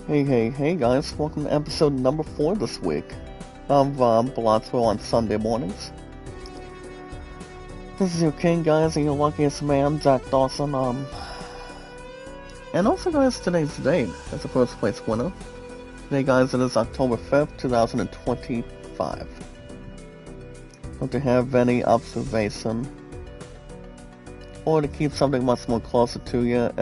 Hey guys, welcome to episode number 4 this week of Balatro on Sunday mornings. This is your king, guys, and your luckiest man, Zach Dawson. And also, guys, today's date as the first place winner. Today, guys, it is October 5th, 2025. Hope to have any observation or to keep something much more closer to you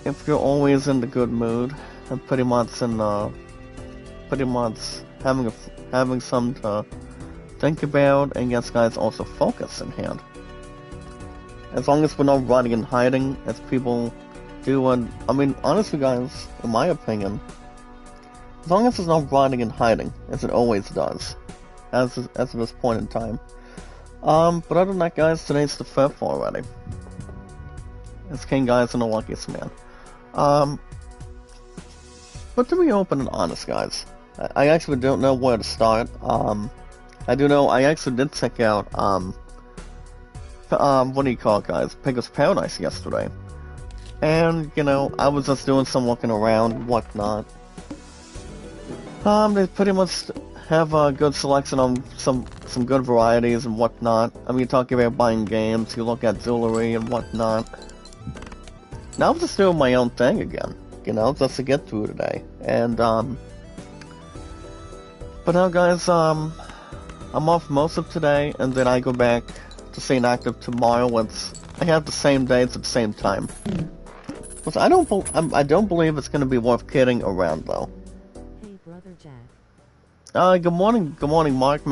if you're always in the good mood and pretty much having some to think about, and yes, guys, also focus in hand. As long as we're not running and hiding as people do, and I mean, honestly, guys, in my opinion, as long as it's not running and hiding as it always does, as of this point in time. But other than that, guys, today's the 5th already. It's King, guys, and the luckiest man. But to be open and honest, guys, I actually don't know where to start. I do know I actually did check out, what do you call it, guys? Pig's Paradise yesterday. And, you know, I was just doing some looking around and whatnot. They pretty much have a good selection on some good varieties and whatnot. I mean, you're talking about buying games, you look at jewelry and whatnot. Now I'm just doing my own thing again, you know, just to get through today. And, but now, guys, I'm off most of today, and then I go back to St. Active tomorrow. I have the same dates at the same time. But I don't believe it's going to be worth kidding around, though. Hey, Brother Jack. Good morning, Mark.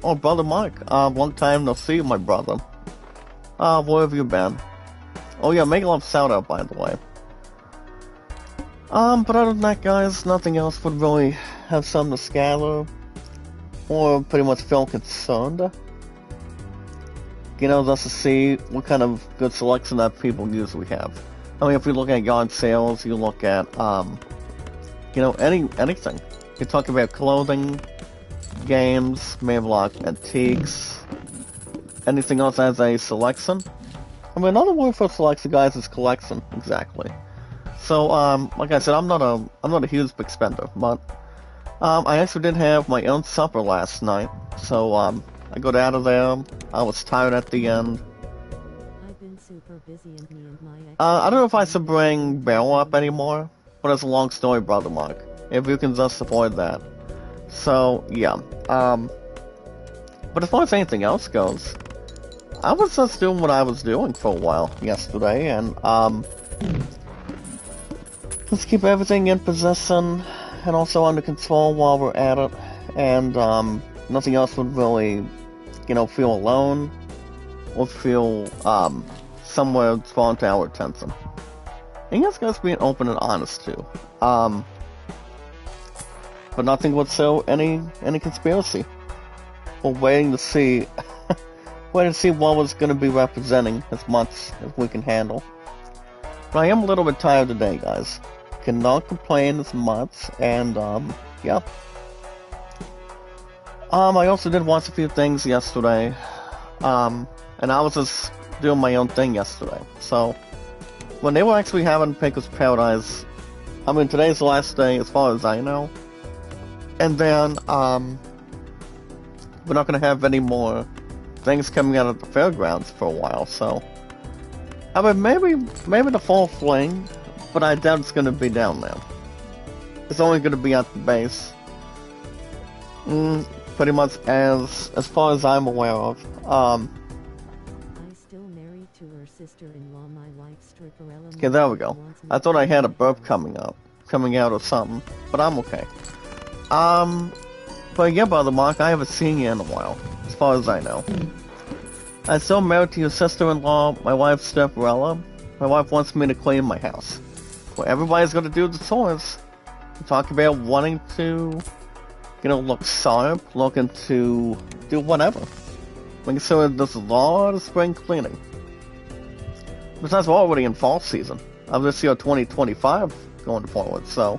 Oh, Brother Mark, long time no see, my brother. Where have you been? Oh yeah, make a love shout out, by the way. But other than that, guys, nothing else would really have something to scatter or pretty much feel concerned. You know, just to see what kind of good selection that people usually have. I mean, if you look at yard sales, you look at, you know, anything. You talk about clothing, games, maybe like antiques, anything else as a selection. I mean, another word for selection, guys, is collection, exactly. So, like I said, I'm not a huge big spender, but, I actually did have my own supper last night, so, I got out of there, I was tired at the end. I've been super busy and me and my ex. I don't know if I should bring Barrel up anymore, but it's a long story, Brother Mark, if you can just avoid that. So, yeah, but as far as anything else goes, I was just doing what I was doing for a while yesterday, and, let's keep everything in possession and also under control while we're at it, and, nothing else would really, you know, feel alone, or feel, somewhere drawn to our attention. And yes, guys, being open and honest, too. But nothing would show any conspiracy. We're waiting to see what was going to be representing as much as we can handle. But I am a little bit tired today, guys. Cannot complain as much, and, yeah. I also did watch a few things yesterday, and I was just doing my own thing yesterday. So, when they were actually having Pig's Paradise, I mean, today's the last day, as far as I know. And then, we're not going to have any more things coming out of the fairgrounds for a while, so I mean, maybe the fall fling, but I doubt it's going to be down there. It's only going to be at the base, pretty much as far as I'm aware of. I still married to her sister-in-law, my wife stripperella. Okay, there we go. I thought I had a burp coming out or something, but I'm okay. But yeah, Brother Mark, I haven't seen you in a while, as far as I know. I'm still married to your sister-in-law, my wife Stepperella. My wife wants me to clean my house. Well, everybody's gonna do the chores. We talk about wanting to, you know, look sharp, looking to do whatever. We consider this a lot of spring cleaning. Besides, we're already in fall season of this year 2025 going forward, so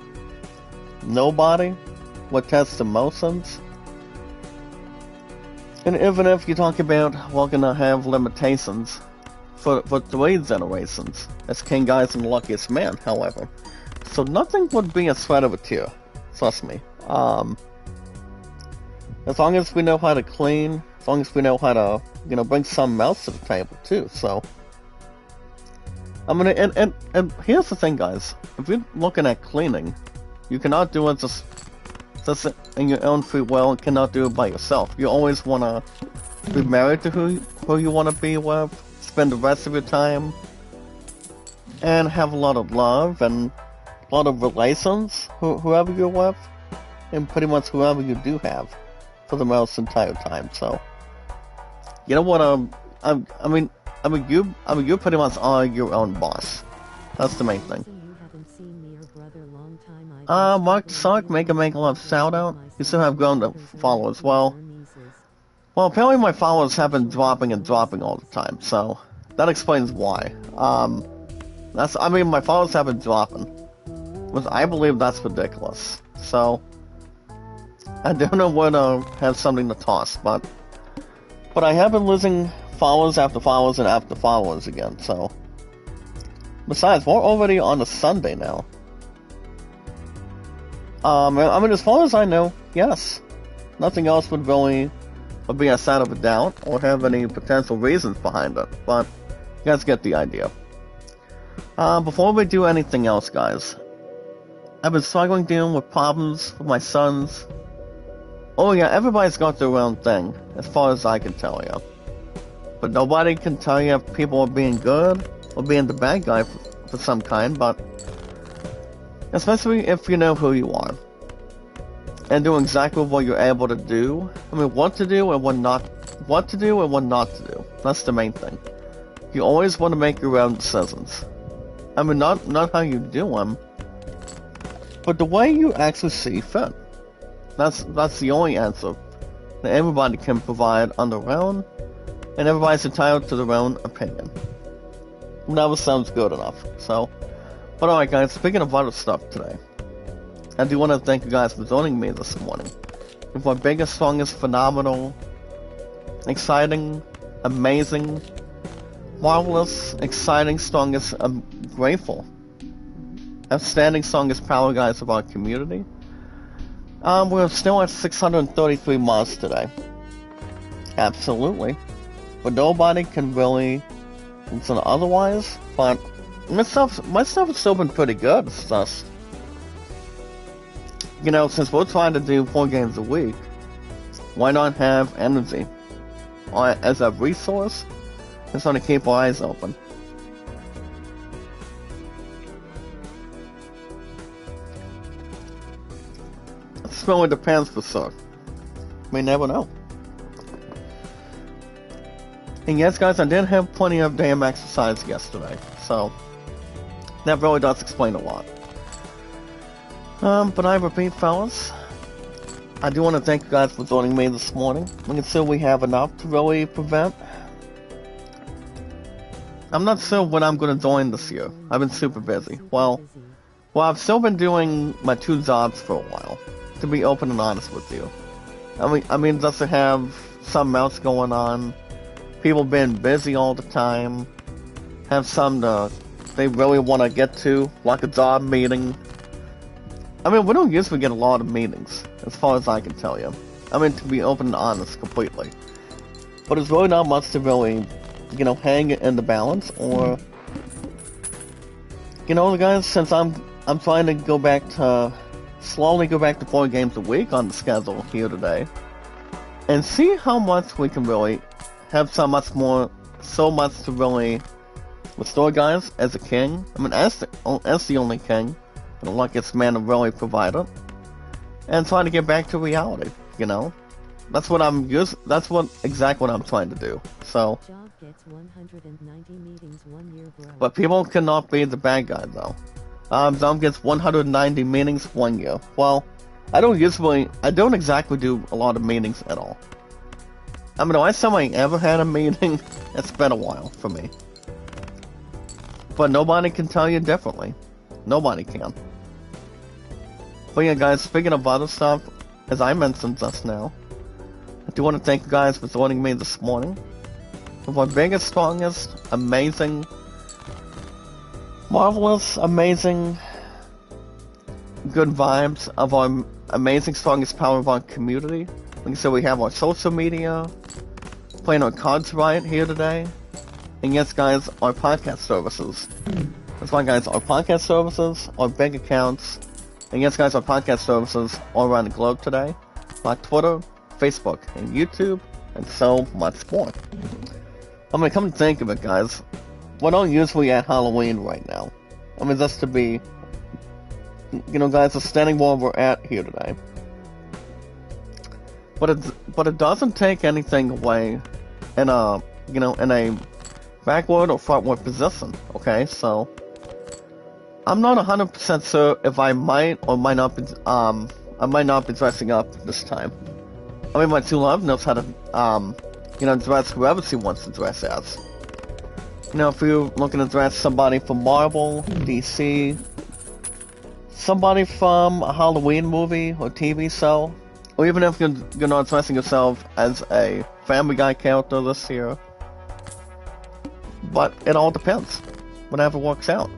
nobody would test emotions. And even if you talk about, we're gonna have limitations for 3 generations as King Guy's and the Luckiest Man, however. So nothing would be a threat of a tear. Trust me. As long as we know how to clean, as long as we know how to, bring something else to the table too, so. I mean, and here's the thing, guys. If you're looking at cleaning, you cannot do it just in your own free will and cannot do it by yourself. You always want to be married to who you want to be with, spend the rest of your time, and have a lot of love and a lot of relations, whoever you're with, and pretty much whoever you do have for the most entire time. So, you know what? I mean, you pretty much are your own boss. That's the main thing. Mark Sark, make a lot of shout out. You still have grown to follow as well. Well, apparently my followers have been dropping and dropping all the time, so that explains why. My followers have been dropping, which I believe that's ridiculous. So I don't know where to have something to toss, but I have been losing followers after followers and after followers again, so. Besides, we're already on a Sunday now. As far as I know, yes. Nothing else would be a sign of a doubt or have any potential reasons behind it, but you guys get the idea. Before we do anything else, guys, I've been struggling dealing with problems with my sons. Oh yeah, everybody's got their own thing, as far as I can tell you. But nobody can tell you if people are being good or being the bad guy for some kind, but especially if you know who you are. And do exactly what you're able to do. What to do and what not to do. That's the main thing. You always want to make your own decisions. Not how you do them, but the way you actually see fit. That's the only answer that everybody can provide on their own, and everybody's entitled to their own opinion. Never sounds good enough, so. But alright guys, speaking of other stuff today, I do want to thank you guys for joining me this morning. With my biggest, strongest, phenomenal, exciting, amazing, marvelous, exciting, strongest, grateful, outstanding, strongest power guys of our community. We're still at 633 mods today. Absolutely. But nobody can really say otherwise, but my stuff has still been pretty good. It's just, since we're trying to do 4 games a week, why not have energy as a resource and sort of keep our eyes open? It really depends for sure. We never know. And yes, guys, I did have plenty of damn exercise yesterday, so that really does explain a lot. But I repeat, fellas, I do want to thank you guys for joining me this morning. We can see we have enough to really prevent. I'm not sure when I'm going to join this year. I've been super busy. Well, I've still been doing my 2 jobs for a while, to be open and honest with you. I mean, just to have something else going on, people being busy all the time, have something they really want to get to, like a job meeting. We don't usually get a lot of meetings, as far as I can tell you. To be open and honest completely. But it's really not much to really, hang it in the balance, or, guys, since I'm trying to slowly go back to 4 games a week on the schedule here today, and see how much we can really have so much to really restore, guys, as a king. As the only king, and the luckiest man to really provide it, and trying to get back to reality. That's exactly what I'm trying to do. So, but people cannot be the bad guy though. Zom gets 190 meetings 1 year. Well, I don't exactly do a lot of meetings at all. The last time I ever had a meeting, it's been a while for me. But nobody can tell you differently. Nobody can. But yeah, guys, speaking of other stuff, as I mentioned just now, I do want to thank you guys for joining me this morning. of our biggest, strongest, amazing, marvelous, amazing, good vibes of our amazing, strongest power of our community. Like I said, we have our social media, playing our cards right here today, and yes, guys, our podcast services. That's why, guys, our podcast services, our bank accounts, and yes, guys, our podcast services all around the globe today, like Twitter, Facebook, and YouTube, and so much more. I mean, come to think of it, guys, we're not usually at Halloween right now. I mean, just to be, you know, guys, the standing where we're at here today. But it doesn't take anything away in a, you know, in a backward or frontward position, okay? So, I'm not 100% sure if I might or might not be, I might not be dressing up this time. I mean, my true love knows how to, you know, dress whoever she wants to dress as. You know, if you're looking to dress somebody from Marvel, DC, somebody from a Halloween movie or TV show, or even if you're not dressing yourself as a Family Guy character this year. But it all depends. Whatever works out.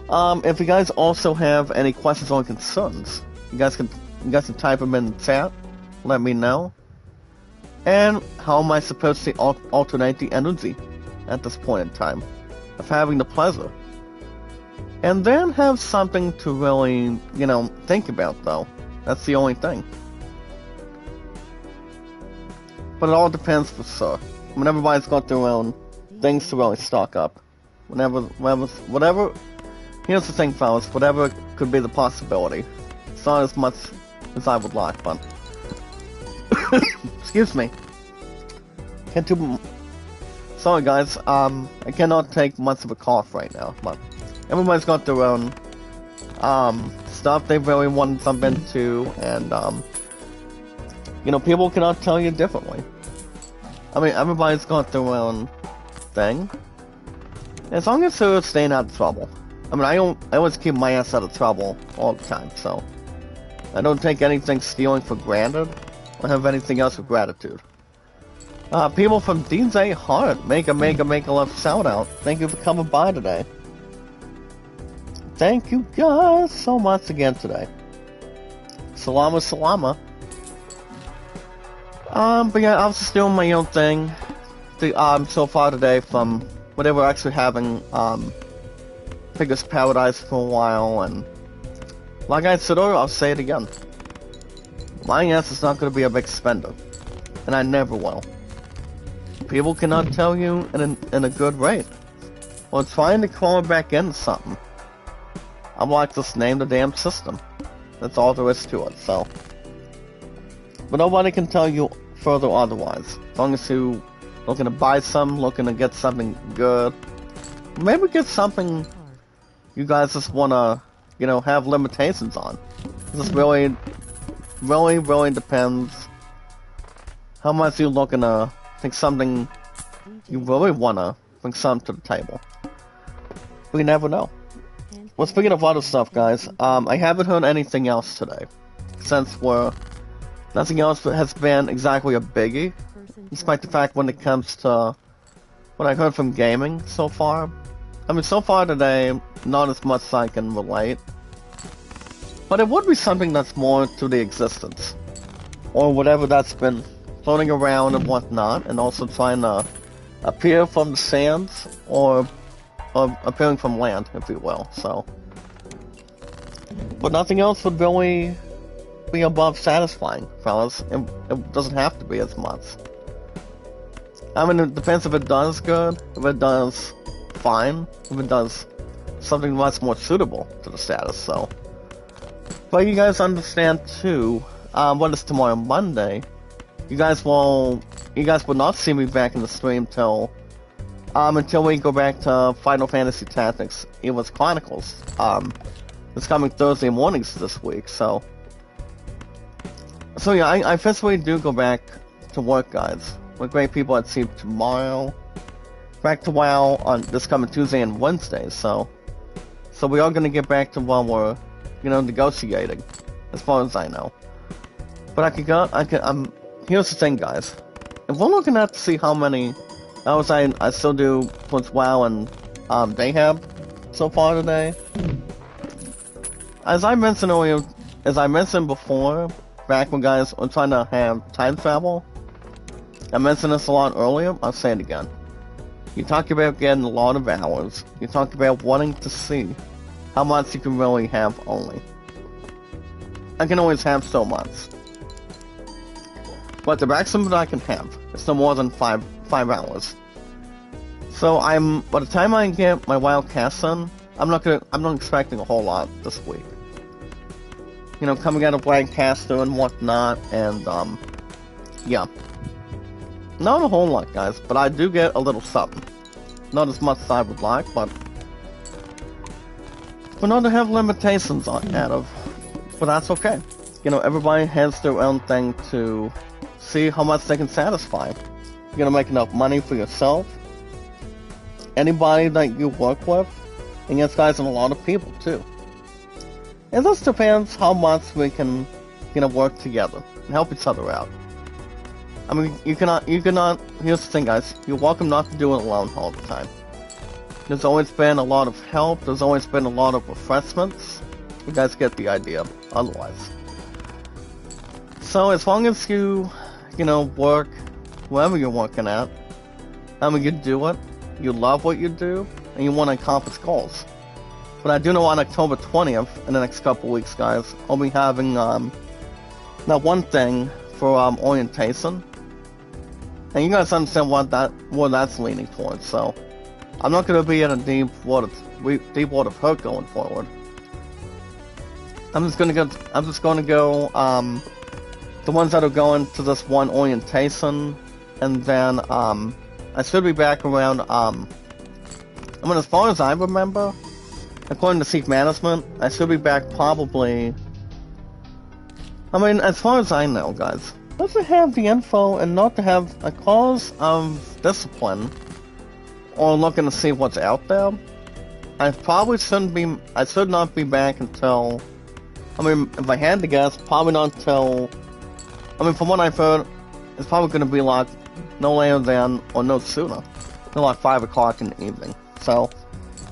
If you guys also have any questions or concerns, you guys can type them in the chat. Let me know. And how am I supposed to alternate the energy at this point in time of having the pleasure? And then have something to really, you know, think about, though. That's the only thing. But it all depends for sure. I mean, everybody's got their own things to really stock up. Whatever. Here's the thing, fellas. Whatever could be the possibility. It's not as much as I would like, but excuse me. Can't do. Sorry, guys. I cannot take much of a cough right now, but everybody's got their own stuff they really want to jump into, and you know, people cannot tell you differently. I mean, everybody's got their own thing. As long as they're staying out of trouble. I mean, I always keep my ass out of trouble all the time, so I don't take anything stealing for granted, or have anything else with gratitude. People from DJ Heart, make a love shout out. Thank you for coming by today. Thank you guys so much again today. Salama. But yeah, I was just doing my own thing. So far today from whatever we're actually having, Pigger's Paradise for a while, and like I said earlier, I'll say it again. My ass is not going to be a big spender, and I never will. People cannot tell you in a good rate, or trying to call it back into something. I'm like, just name the damn system. That's all there is to it, so. But nobody can tell you further otherwise. As long as you looking to buy something, looking to get something good, maybe get something you guys just want to, you know, have limitations on. This really depends how much you're looking to think something you really want to bring something to the table. We never know. Well, speaking of other stuff, guys, I haven't heard anything else today. Since nothing else has been exactly a biggie, despite the fact when it comes to what I heard from gaming so far. I mean, so far today, not as much as I can relate. But it would be something that's more to the existence. Or whatever that's been floating around and whatnot, and also trying to appear from the sands, or appearing from land, if you will, so. But nothing else would really be above satisfying, fellas. It doesn't have to be as much. I mean, it depends if it does good, if it does fine, if it does something much more suitable to the status, so. But you guys understand too, what is tomorrow, Monday, you guys will not see me back in the stream until we go back to Final Fantasy Tactics Eva's Chronicles. It's coming Thursday mornings this week, so yeah, I officially do go back to work, guys. With great people at Sea tomorrow. Back to WoW on this coming Tuesday and Wednesday, so we are gonna get back to while we're, you know, negotiating, as far as I know. But here's the thing, guys. If we're looking at to see how many I was saying I still do plus WoW and Dayhab so far today. As I mentioned earlier, as I mentioned before, back when guys were trying to have time travel, I mentioned this a lot earlier, I'll say it again. You talk about getting a lot of hours, you talk about wanting to see how much you can really have only. I can always have so much. But the maximum that I can have is no more than 5 hours. So by the time I get my wild cast in, I'm not expecting a whole lot this week. You know, coming out of wild caster and whatnot, and yeah. Not a whole lot, guys, but I do get a little something. Not as much as I would like, but not to have limitations out of. But that's okay. You know, everybody has their own thing to see how much they can satisfy. You're gonna make enough money for yourself, anybody that you work with, and yes, guys, and a lot of people too. It just depends how much we can, you know, work together and help each other out. I mean, you cannot, here's the thing, guys, you're welcome not to do it alone all the time. There's always been a lot of help, there's always been a lot of refreshments. You guys get the idea, otherwise. So, as long as you know, work wherever you're working at, I mean, you do it, you love what you do, and you want to accomplish goals. But I do know on October 20th, in the next couple weeks, guys, I'll be having, that one thing for, orientation. And you guys understand what that's leaning towards, so I'm not going to be in a deep water of hurt going forward. I'm just going to go, the ones that are going to this one orientation, and then, I should be back around, I mean, as far as I remember, according to Seek Management, I should be back probably, I mean, as far as I know, guys, not to have the info and not to have a cause of discipline, or looking to see what's out there, I should not be back until, I mean, if I had to guess, probably not until, I mean, from what I've heard, it's probably going to be like no later than, or no sooner, than like 5 o'clock in the evening. So,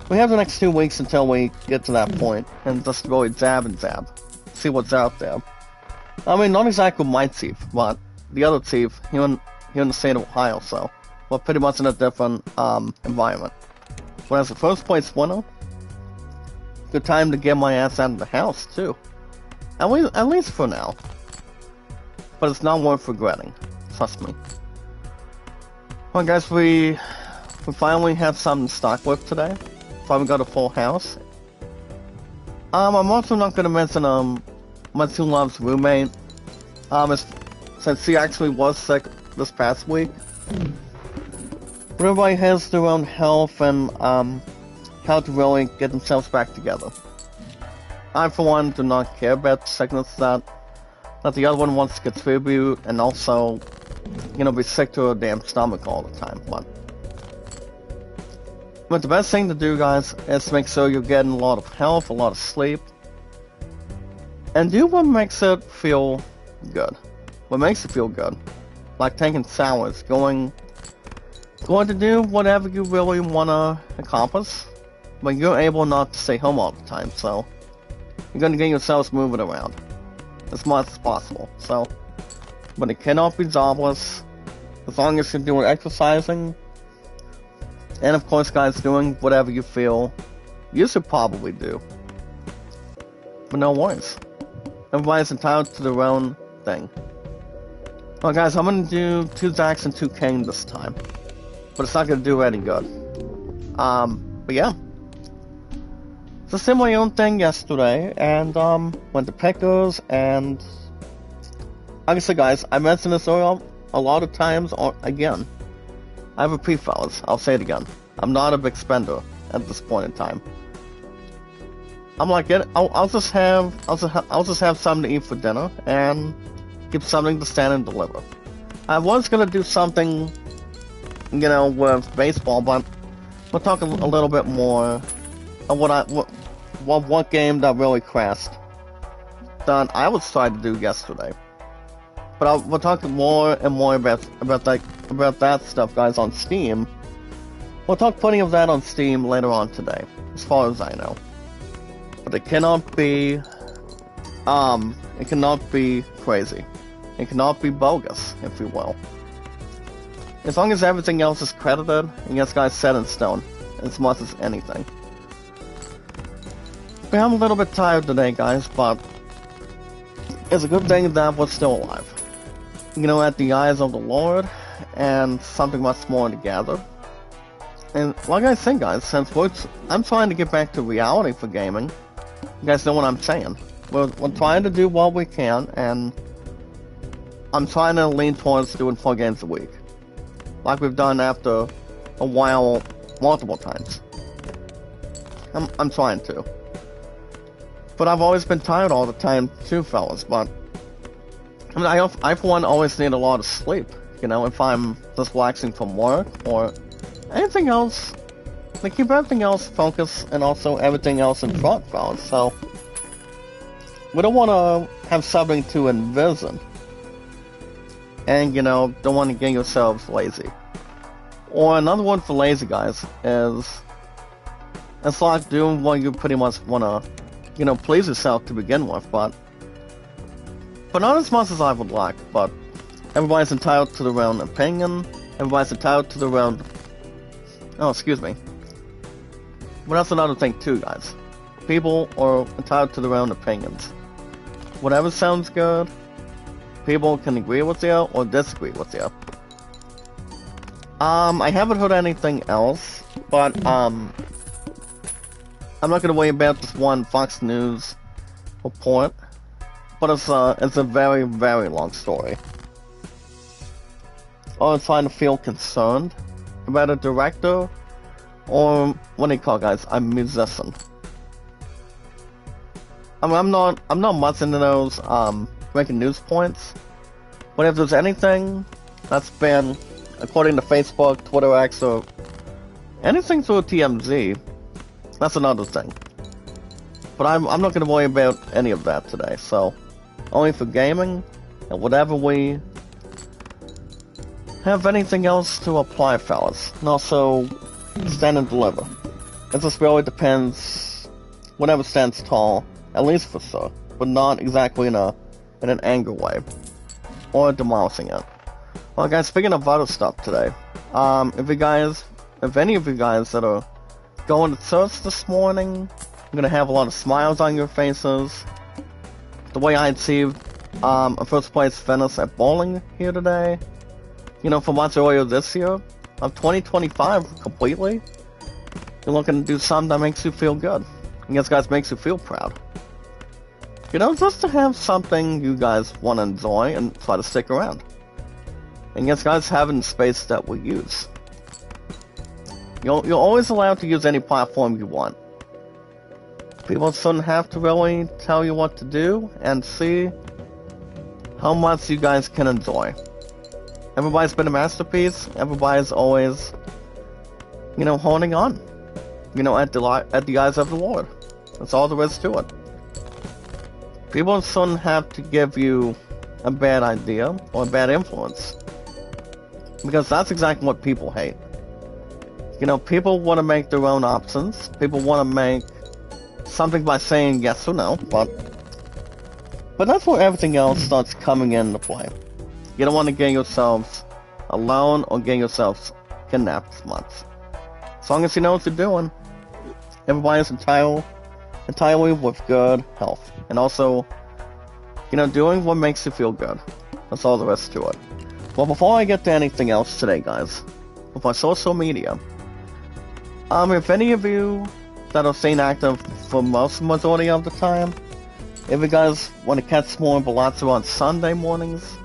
we have the next 2 weeks until we get to that point, and just really zab and zab, see what's out there. I mean, not exactly my chief, but the other chief here in the state of Ohio, so we're pretty much in a different environment. But as the first place winner, good time to get my ass out of the house too. At least for now. But it's not worth regretting, trust me. Well, guys, we finally have something to stock with today. Finally got a full house. I'm also not gonna mention my two love's roommate. Since he actually was sick this past week. But everybody has their own health and how to really get themselves back together. I, for one, do not care about the sickness that the other one wants to contribute, and also, you know, be sick to a damn stomach all the time. But the best thing to do, guys, is to make sure you're getting a lot of health, a lot of sleep, and do what makes it feel good. What makes it feel good. Like taking showers, going to do whatever you really want to accomplish, but you're able not to stay home all the time, so you're going to get yourselves moving around as much as possible. So, but it cannot be jobless, as long as you're doing exercising, and of course, guys, doing whatever you feel you should probably do. But no worries. Everybody's entitled to their own thing. Well, guys, I'm going to do 2 Zacks and 2 Kane this time. But it's not going to do any good. But yeah. Just did my own thing yesterday, and, went to Pickers, and like I said, guys, I mentioned this earlier a lot of times, again. I repeat, fellas, I'll say it again. I'm not a big spender at this point in time. I'm like, I'll just have something to eat for dinner, and keep something to stand and deliver. I was gonna do something, you know, with baseball, but we'll talk a little bit more of what game that really crashed that I was trying to do yesterday. But we'll talk more and more about that about that stuff, guys, on Steam. We'll talk plenty of that on Steam later on today, as far as I know. But it cannot be crazy. It cannot be bogus, if you will. As long as everything else is credited, and yes, guys, set in stone, as much as anything. I'm a little bit tired today, guys, but it's a good thing that we're still alive. You know, at the eyes of the Lord, and something much more to gather. And like I said, guys, since I'm trying to get back to reality for gaming, you guys know what I'm saying. We're trying to do what we can, and I'm trying to lean towards doing 4 games a week. Like we've done after a while, multiple times. I'm trying to. But I've always been tired all the time too, fellas, but I mean, I for one always need a lot of sleep, you know, if I'm just relaxing from work or anything else, to keep everything else focused and also everything else in front, fellas, so we don't want to have something to envision, and, you know, don't want to get yourselves lazy. Or another word for lazy, guys, is it's like doing what you pretty much want to, you know, please yourself to begin with, but not as much as I would like. But everybody's entitled to their own opinion, everybody's entitled to their own, oh, excuse me. But that's another thing too, guys. People are entitled to their own opinions. Whatever sounds good, people can agree with you or disagree with you. I haven't heard anything else, but I'm not gonna worry about this one Fox News report, but it's a very, very long story. I'm trying to feel concerned about a director, or what do you call it, guys? A musician. I mean, I'm not much into those breaking news points, but if there's anything that's been, according to Facebook, Twitter X, or anything through TMZ, that's another thing. But I'm not going to worry about any of that today, so only for gaming, and whatever we have anything else to apply, fellas. And also, stand and deliver. It just really depends, whatever stands tall, at least for sure, but not exactly in an angry way, or demolishing it. Well, guys, speaking of other stuff today, if any of you guys that are going to church this morning, you're gonna have a lot of smiles on your faces. The way I achieved a first place finish at bowling here today, you know, from much earlier this year, of 2025 completely, you're looking to do something that makes you feel good. And yes, guys, makes you feel proud. You know, just to have something you guys want to enjoy and try to stick around. And yes, guys, having space that we use. You're always allowed to use any platform you want. People shouldn't have to really tell you what to do, and see how much you guys can enjoy. Everybody's been a masterpiece, everybody's always, you know, holding on. You know, at the eyes of the Lord. That's all there is to it. People shouldn't have to give you a bad idea or a bad influence. Because that's exactly what people hate. You know, people want to make their own options. People want to make something by saying yes or no, but that's where everything else starts coming into play. You don't want to get yourselves alone or get yourselves kidnapped as much. As long as you know what you're doing, everybody's entirely with good health. And also, you know, doing what makes you feel good. That's all there is to it. Well, before I get to anything else today, guys, with my social media, if any of you that are staying active for most majority of the time, if you guys want to catch more Balatro on Sunday mornings,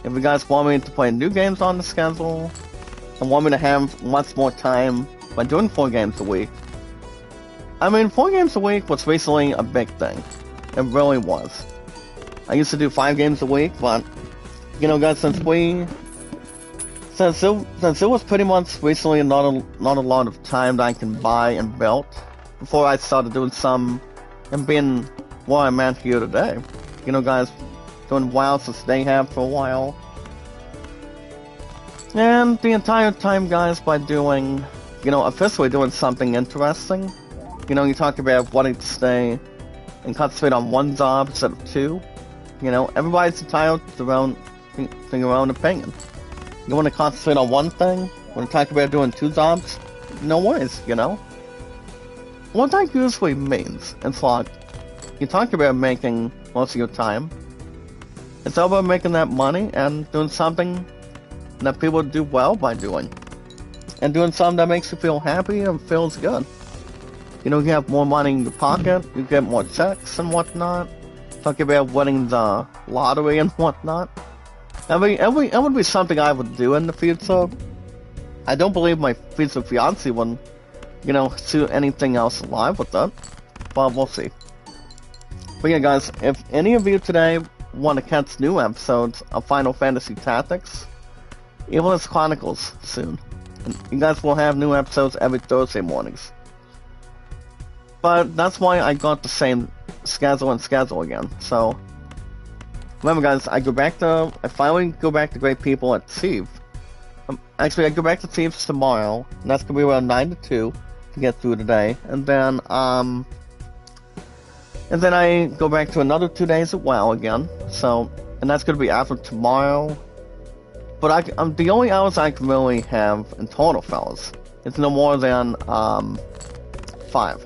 if you guys want me to play new games on the schedule, and want me to have much more time by doing 4 games a week, I mean, 4 games a week was recently a big thing. It really was. I used to do 5 games a week, but, you know, guys, since it was pretty much recently not a lot of time that I can buy and build before I started doing some and being where I'm at here today. You know, guys, doing WoW since they have for a while. And the entire time, guys, by doing, officially doing something interesting. You talk about wanting to stay and concentrate on one job instead of two. Everybody's entitled to their own opinion. You want to concentrate on one thing? Want to talk about doing two jobs? No worries, What that usually means, it's like, you talk about making most of your time. It's all about making that money and doing something that people do well by doing. And doing something that makes you feel happy and feels good. You have more money in your pocket, you get more checks and whatnot. Talk about winning the lottery and whatnot. It would be something I would do in the future. I don't believe my future fiancé would, do anything else alive with that. But we'll see. But yeah, guys, if any of you today want to catch new episodes of Final Fantasy Tactics, Evil's Chronicles soon. And you guys will have new episodes every Thursday mornings. But that's why I got the same schedule again. So remember, guys, I finally go back to Great People at Steve. Actually, I go back to Steve's tomorrow, and that's gonna be around 9 to 2 to get through today. And then I go back to another 2 days at WoW again. So, and that's gonna be after tomorrow. But the only hours I can really have in total, fellas, it's no more than 5.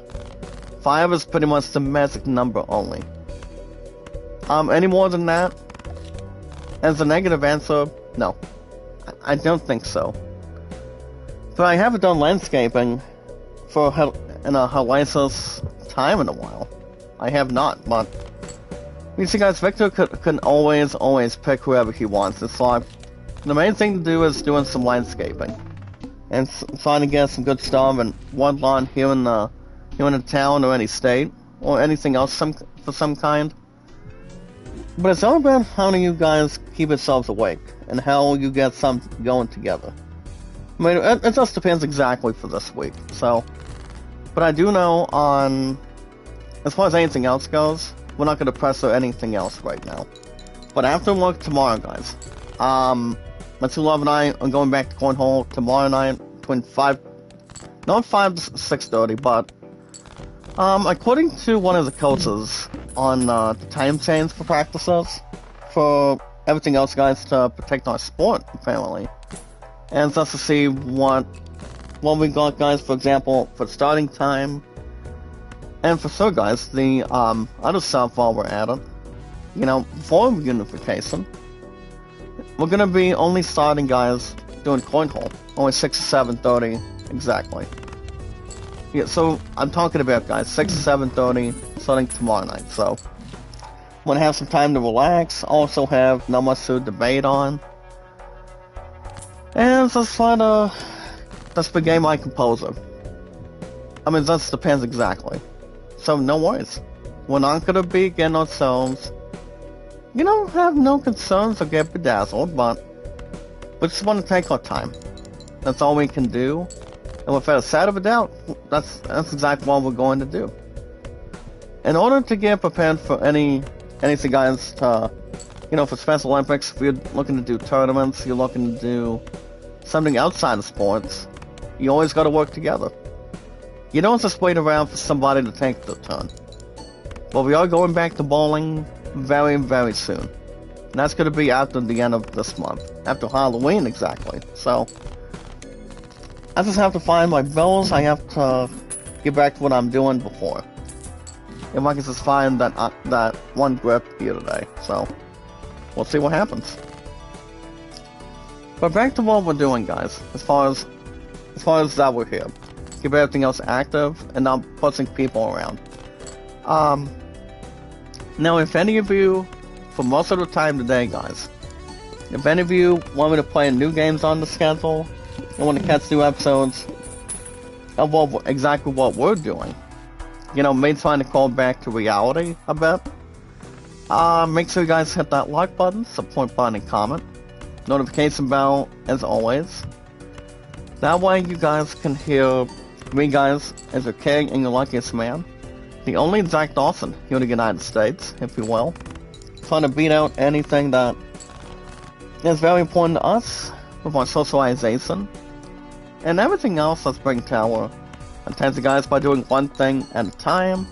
5 is pretty much the magic number only. Any more than that? As a negative answer, no. I don't think so. But I haven't done landscaping in a hellacious time in a while. I have not, but you see, guys, Victor can always pick whoever he wants. It's like, the main thing to do is doing some landscaping. And trying to get some good stuff and one lawn here in the town or any state, or anything else for some kind. But it's all about how you guys keep yourselves awake, and how you get something going together. I mean, it just depends exactly for this week, so. But I do know as far as anything else goes, we're not going to press or anything else right now. But after work tomorrow, guys, Matsu Love and I are going back to Cornhole tomorrow night between 5 to 6:30, but according to one of the coaches on the time change for practices, for everything else, guys, to protect our sport, apparently. And just to see what we got, guys, for example, for starting time. And for sure, guys, the other stuff while we're at it, for unification, we're gonna be only starting, guys, doing Cornhole, only 6 to 7:30 exactly. Yeah, so I'm talking about, guys, 6 to 7:30 starting tomorrow night. So I'm gonna have some time to relax. Also have not much to debate on, and just try to begin my composer. I mean, that depends exactly. So no worries. We're not gonna be getting ourselves, have no concerns or get bedazzled, but we just want to take our time. That's all we can do. And without a shadow of a doubt, that's exactly what we're going to do. In order to get prepared for anything, guys, for Special Olympics, if you're looking to do tournaments, you're looking to do something outside of sports, you always got to work together. You don't just wait around for somebody to take their turn. But we are going back to bowling very, very soon. And that's going to be after the end of this month. After Halloween, exactly. So, I just have to find my bills. I have to get back to what I'm doing before. If I can just find that one grip here today. So, we'll see what happens. But back to what we're doing, guys. As far as that we're here. Keep everything else active and not pushing people around. Now, if any of you, for most of the time today, guys, if any of you want me to play new games on the schedule, and want to catch new episodes of exactly what we're doing, me trying to call back to reality a bit, make sure you guys hit that like button, support button, and comment. Notification bell, as always. That way you guys can hear me, guys, as your king and your luckiest man. The only Zach Dawson here in the United States, if you will. Trying to beat out anything that is very important to us, with our socialization, and everything else let's bring to our attention, guys, by doing one thing at a time,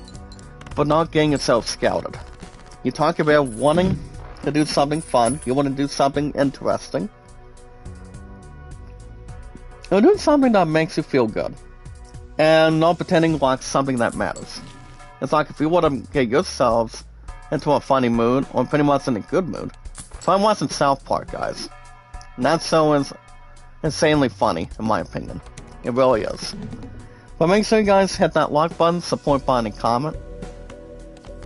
but not getting yourself scouted. You talk about wanting to do something fun, you want to do something interesting, or do something that makes you feel good, and not pretending like something that matters. It's like if you want to get yourselves into a funny mood, or pretty much in a good mood. So I'm watching South Park, guys. And that show is insanely funny, in my opinion. It really is. But make sure you guys hit that like button, support button, and comment.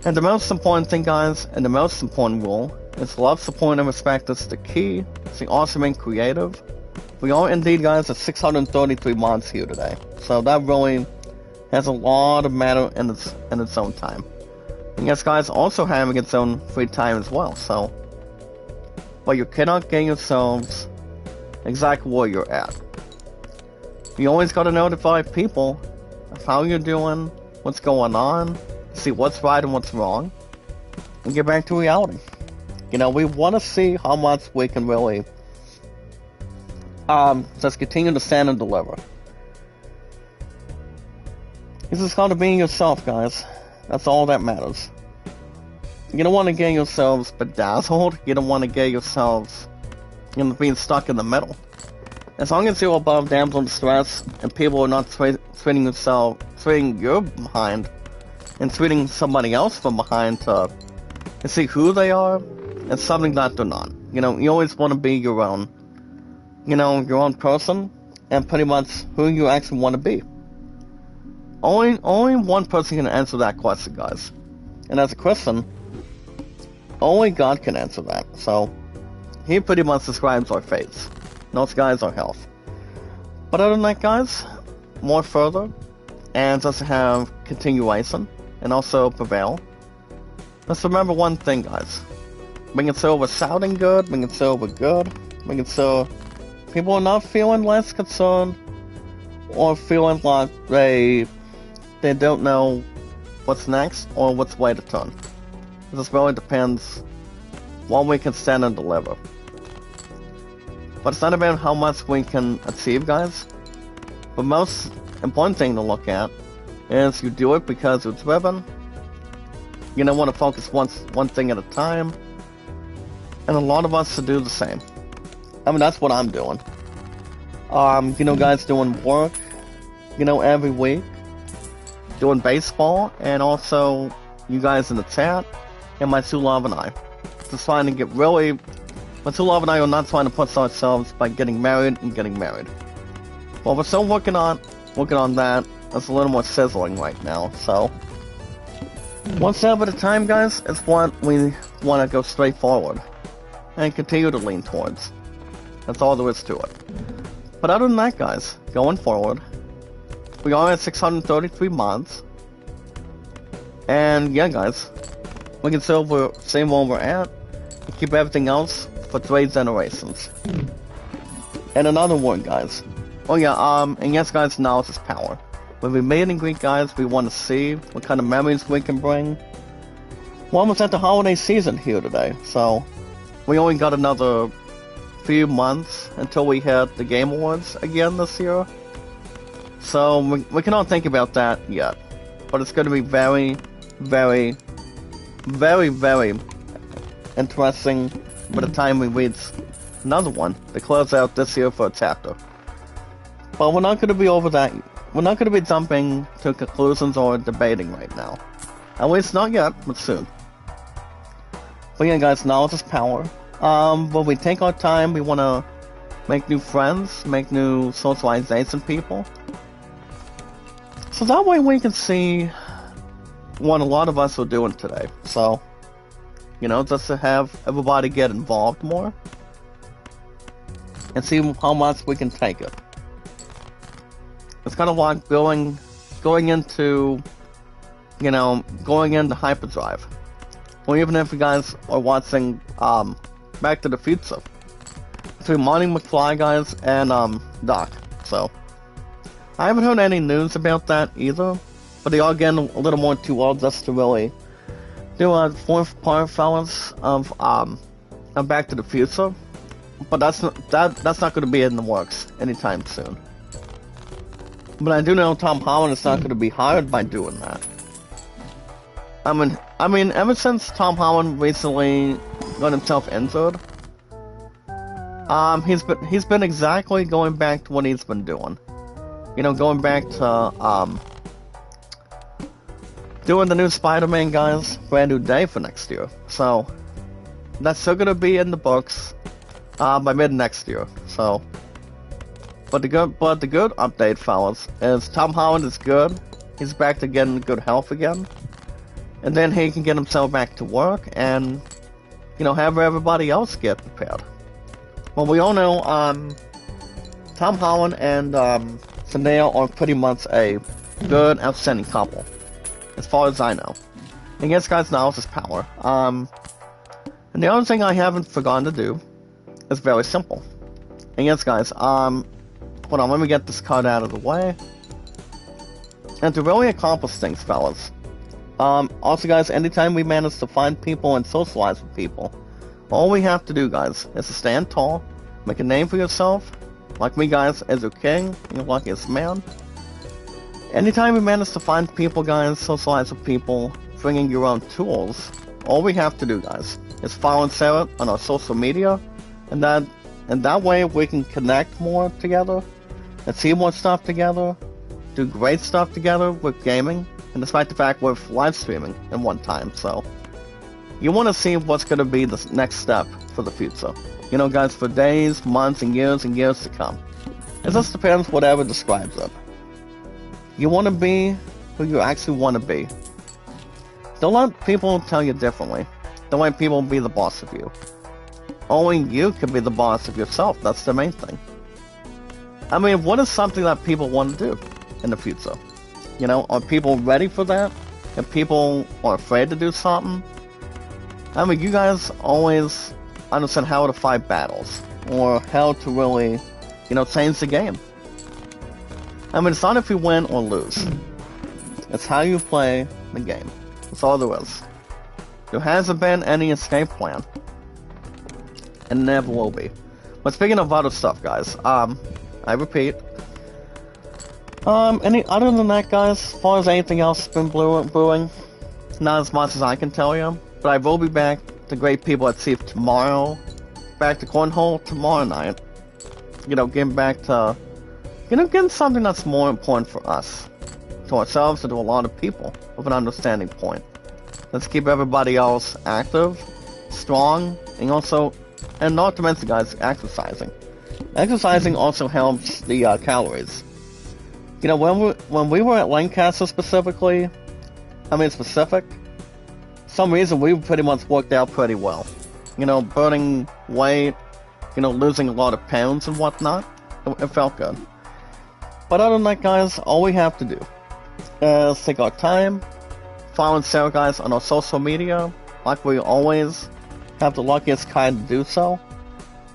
And the most important thing, guys, and the most important rule, is love, support, and respect is the key. It's the awesome and creative. We are indeed, guys, at 633 mods here today. So that really has a lot of matter in its own time. And yes, guys, also having its own free time as well, so. But you cannot get yourselves exactly where you're at. You always gotta notify people of how you're doing, what's going on, see what's right and what's wrong, and get back to reality. You know, we want to see how much we can really just continue to stand and deliver. This is called being yourself, guys. That's all that matters. You don't want to get yourselves bedazzled. You don't want to get yourselves, you know, being stuck in the middle. As long as you're above damsel in distress and people are not treating you behind and treating somebody else from behind to see who they are, it's something that they're not. You know, you always want to be your own, you know, your own person and pretty much who you actually want to be. Only one person can answer that question, guys. And as a Christian, only God can answer that. So, He pretty much describes our faiths. Those guys, our health. But other than that, guys, more further, and just to have continuation, and also prevail, let's remember one thing, guys. Make it so we're sounding good, make it so we're good, make it so people are not feeling less concerned, or feeling like they don't know what's next or which way to turn. It just really depends what we can stand and deliver. But it's not about how much we can achieve, guys. The most important thing to look at is you do it because you're driven. You don't want to focus one thing at a time. And a lot of us to do the same. I mean, that's what I'm doing. You know, guys, doing work, you know, every week. Doing baseball, and also you guys in the chat, and my true love and I. Just trying to get really... My true love and I are not trying to push ourselves by getting married and getting married. Well, we're still working on that. That's a little more sizzling right now, so... One step at a time, guys, is what we want to go straight forward. And continue to lean towards. That's all there is to it. But other than that, guys, going forward... We are at 633 mods. And yeah, guys, we can still stay where we're at and keep everything else for 3 generations. And another word, guys. Oh yeah, and yes, guys, knowledge is power. When we made in Greek, guys, we want to see what kind of memories we can bring. We're almost at the holiday season here today, so we only got another few months until we hit the Game Awards again this year. So, we cannot think about that yet. But it's going to be very, very, very, very interesting by the time we reach another one to close out this year for a chapter. But we're not going to be over that. We're not going to be jumping to conclusions or debating right now. At least not yet, but soon. But yeah, guys, knowledge is power. When we take our time, we want to make new friends, make new socialization people. So that way we can see what a lot of us are doing today. So, you know, just to have everybody get involved more. And see how much we can take it. It's kind of like going into, you know, going into hyperdrive. Or even if you guys are watching Back to the Future. Between Marty McFly, guys, and Doc. So, I haven't heard any news about that either. But they are getting a little more too old just to really do a 4th part, fellas, of Back to the Future. but that's not going to be in the works anytime soon. But I do know Tom Holland is not going to be hired by doing that. I mean, ever since Tom Holland recently got himself injured, he's been exactly going back to what he's been doing. You know, going back to doing the new Spider-Man, guys, brand new day for next year. So that's still gonna be in the books by mid next year. So, but the good update, fellas, is Tom Holland is good. He's back to getting good health again, and then he can get himself back to work and, you know, have everybody else get prepared. Well, we all know Tom Holland and Zendaya are pretty much a good, outstanding couple, as far as I know. And yes, guys, knowledge is power. And the other thing I haven't forgotten to do is very simple. And yes, guys, hold on, let me get this card out of the way. And to really accomplish things, fellas, also, guys, anytime we manage to find people and socialize with people, all we have to do, guys, is to stand tall, make a name for yourself, like me, guys, as a king, you're luckiest man. Anytime we manage to find people, guys, socialize with people, bringing your own tools, all we have to do, guys, is follow and share it on our social media, and that way we can connect more together, and see more stuff together, do great stuff together with gaming, and despite the fact we're live streaming in one time, so you want to see what's going to be the next step for the future. You know, guys, for days, months, and years to come. It just depends whatever describes it. You want to be who you actually want to be. Don't let people tell you differently. Don't let people be the boss of you. Only you can be the boss of yourself. That's the main thing. I mean, what is something that people want to do in the future? You know, are people ready for that? If people are afraid to do something? I mean, you guys always understand how to fight battles, or how to really, you know, change the game. I mean, it's not if you win or lose. It's how you play the game. That's all there is. There hasn't been any escape plan. And never will be. But speaking of other stuff, guys, I repeat, other than that, guys, as far as anything else has been brewing, not as much as I can tell you, but I will be back to great people at sea tomorrow, back to Cornhole tomorrow night, you know, getting back to, you know, getting something that's more important for us, to ourselves, and to a lot of people, with an understanding point. Let's keep everybody else active, strong, and also, and not to mention, guys, exercising. Exercising also helps the calories. You know, when we were at Lancaster specifically, some reason we pretty much worked out pretty well. You know, burning weight, you know, losing a lot of pounds and whatnot. It felt good. But other than that, guys, all we have to do is take our time, follow and share, guys, on our social media, like we always have the luckiest kind to do so.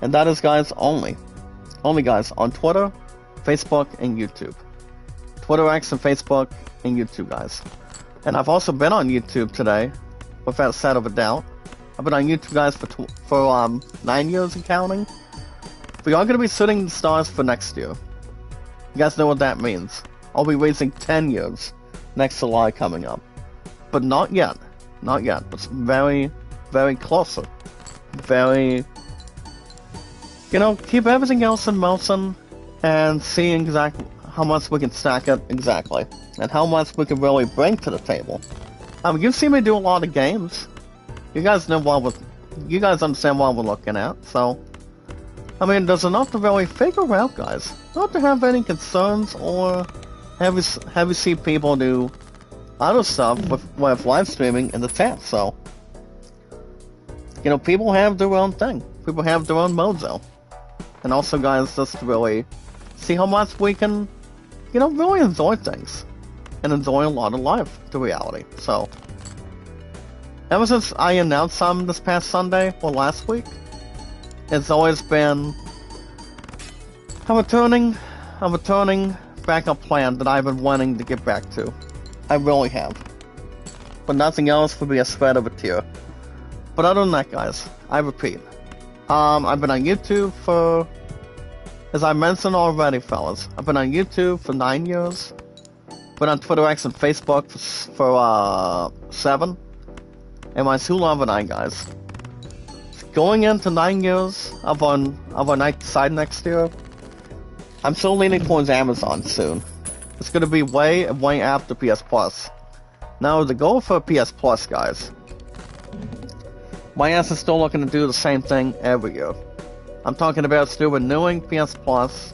And that is, guys, only, guys, on Twitter, Facebook, and YouTube. Twitter, X, and Facebook, and YouTube, guys. And I've also been on YouTube today, without a shadow of a doubt. I've been on YouTube, guys, for 9 years and counting. We are going to be shooting the stars for next year. You guys know what that means. I'll be raising 10 years next July coming up. But not yet. Not yet. It's very, very closer. Very, you know, keep everything else in motion and see exactly how much we can stack it exactly, and how much we can really bring to the table. You've seen me do a lot of games. You guys know you guys understand what we're looking at, so, I mean, there's enough to really figure out, guys. Not to have any concerns, or have you see people do other stuff with live streaming in the chat, so, you know, people have their own thing. People have their own mojo. And also, guys, just to really see how much we can, you know, really enjoy things. And enjoy a lot of life, to reality. So, ever since I announced some this past Sunday, or last week, it's always been a returning backup plan that I've been wanting to get back to. I really have. But nothing else would be a sweat of a tear. But other than that, guys, I repeat, I've been on YouTube for, as I mentioned already, fellas, I've been on YouTube for 9 years. Been on Twitter, X, and Facebook for 7. And my two love and I, guys. Going into 9 years of our night side next year, I'm still leaning towards Amazon soon. It's gonna be way after PS Plus. Now, the goal for PS Plus, guys, my ass is still looking to do the same thing every year. I'm talking about still renewing PS Plus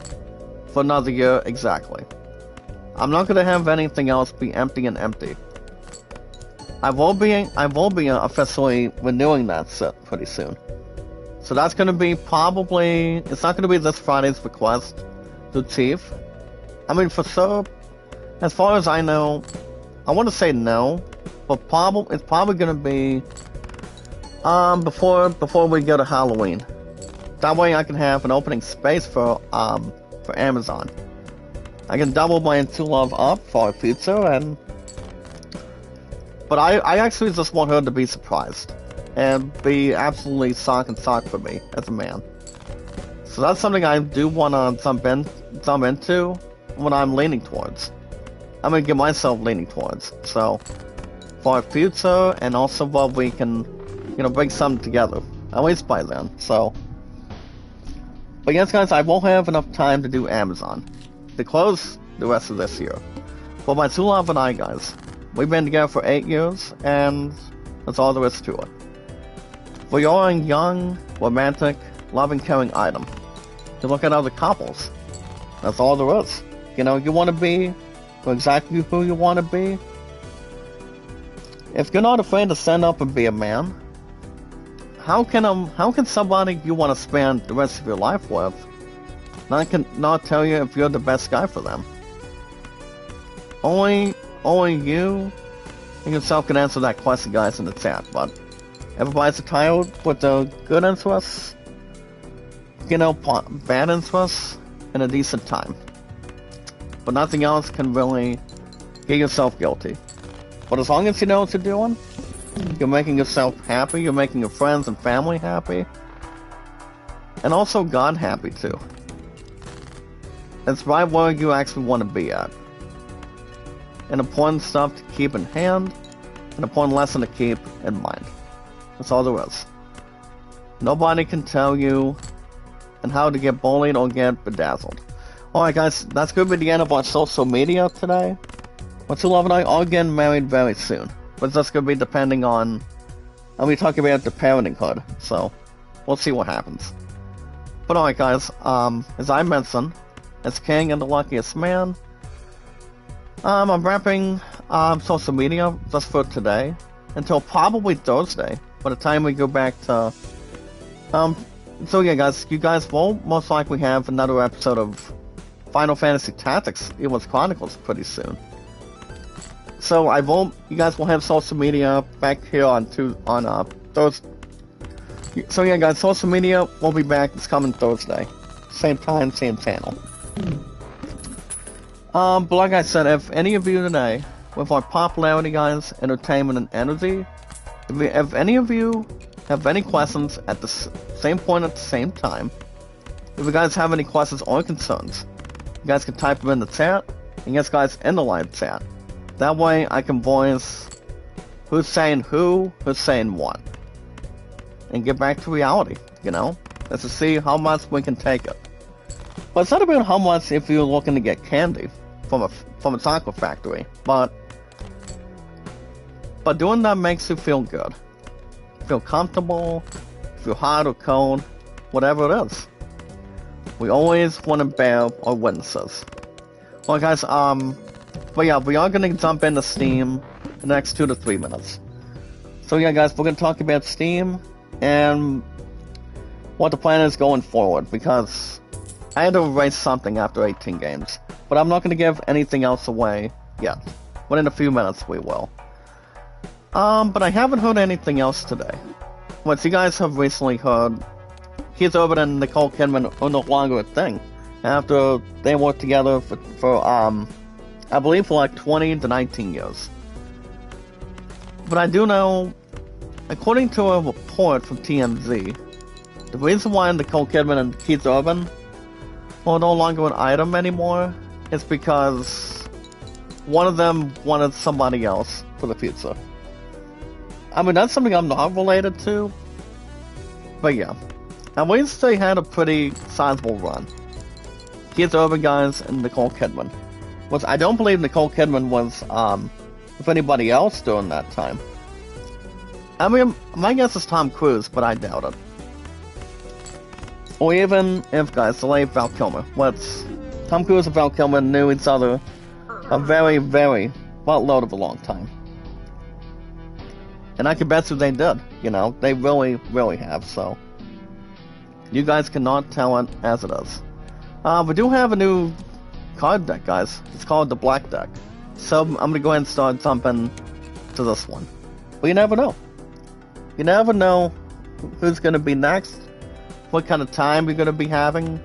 for another year exactly. I'm not gonna have anything else be empty and empty. I will be officially renewing that set pretty soon. So that's gonna be probably, it's not gonna be this Friday's request to Chief. I mean, for sure, as far as I know, I want to say no, but it's probably gonna be before we go to Halloween. That way I can have an opening space for Amazon. I can double my two love up for pizza but I actually just want her to be surprised and be absolutely sock for me as a man. So that's something I do want to jump into what I'm leaning towards. I'm gonna get myself leaning towards. So for a future and also what we can, bring something together. At least by then. So, but yes, guys, I won't have enough time to do Amazon to close the rest of this year. But my two love and I, guys, we've been together for 8 years, and that's all there is to it. We are a young, romantic, loving, caring item. You look at other couples. That's all there is. You want to be exactly who you want to be. If you're not afraid to stand up and be a man, how can somebody you want to spend the rest of your life with not tell you if you're the best guy for them? Only you and yourself can answer that question, guys, in the chat. But everybody's entitled with the good interests, bad interests, and a decent time. But nothing else can really get yourself guilty. But as long as you know what you're doing, you're making yourself happy, you're making your friends and family happy, and also God happy too. It's right where you actually want to be at. And important stuff to keep in hand, an important lesson to keep in mind. That's all there is. Nobody can tell you and how to get bullied or get bedazzled. Alright, guys, that's going to be the end of our social media today. My two love and I are getting married very soon. But that's going to be depending on, and we talk about the parentinghood, so we'll see what happens. But alright, guys, as I mentioned, as king and the luckiest man, I'm wrapping social media just for today until probably Thursday, by the time we go back to, so yeah, guys, you guys will most likely have another episode of Final Fantasy Tactics, Evil's Chronicles, pretty soon. So you guys will have social media back here on Thursday. So yeah, guys, social media will be back this coming Thursday. Same time, same channel. But like I said, if any of you today, with our popularity, guys, entertainment, and energy, if any of you have any questions at the same point at the same time, if you guys have any questions or concerns, you guys can type them in the chat, and yes, guys, in the live chat. That way I can voice who's saying who's saying what. And get back to reality, Let's just see how much we can take it. But it's not about how much if you're looking to get candy from a chocolate factory, but doing that makes you feel good. Feel comfortable, feel hot or cold, whatever it is. We always want to bear our witnesses. Well, guys, but yeah, we are going to jump into Steam in the next 2 to 3 minutes. So yeah, guys, we're going to talk about Steam and what the plan is going forward, because I had to erase something after 18 games. But I'm not going to give anything else away yet. But in a few minutes we will. But I haven't heard anything else today. What you guys have recently heard, Keith Urban and Nicole Kidman are no longer a thing. After they worked together for I believe for like 20 to 19 years. But I do know, according to a report from TMZ, The reason why Nicole Kidman and Keith Urban are no longer an item anymore is because one of them wanted somebody else for the future. I mean, that's something I'm not related to, but yeah. At least they had a pretty sizable run. Keith Urban guys and Nicole Kidman. I don't believe Nicole Kidman was with anybody else during that time. I mean, my guess is Tom Cruise, but I doubt it. Or even if, guys, the late Val Kilmer. Tom Cruise and Val Kilmer knew each other a very, very buttload of a long time. And I can bet you they did, you know, they really, really have, so. You guys cannot tell it as it is. We do have a new card deck, guys. It's called the Black Deck. So I'm gonna go ahead and start jumping to this one. But you never know. You never know who's gonna be next, what kind of time you're gonna be having,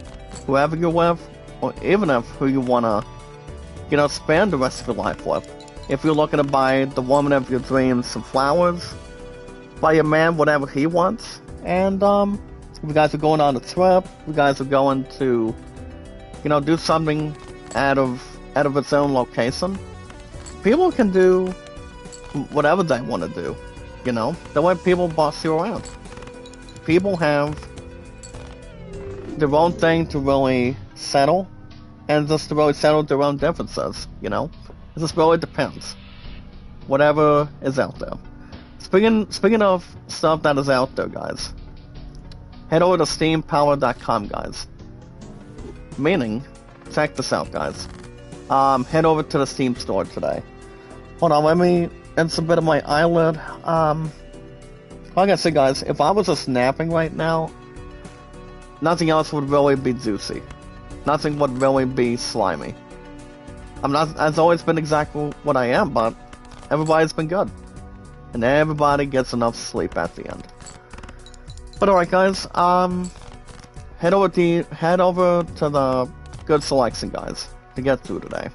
whoever you're with, or even if who you wanna, you know, spend the rest of your life with. If you're looking to buy the woman of your dreams some flowers, buy your man whatever he wants, and if you guys are going on a trip, if you guys are going to, you know, do something out of its own location, people can do whatever they want to do, you know? The way people boss you around. People have their own thing to really settle, and just to really settle their own differences, you know? It just really depends. Whatever is out there. Speaking of stuff that is out there, guys, head over to steampower.com, guys. Meaning, check this out, guys. Head over to the Steam store today. Hold on, let me rinse a bit of my eyelid. Like I said, guys, if I was just napping right now, nothing else would really be juicy. Nothing would really be slimy. I'm not, it's always been exactly what I am, but everybody's been good. And everybody gets enough sleep at the end. But alright, guys, head over to the good selection, guys, to get through today.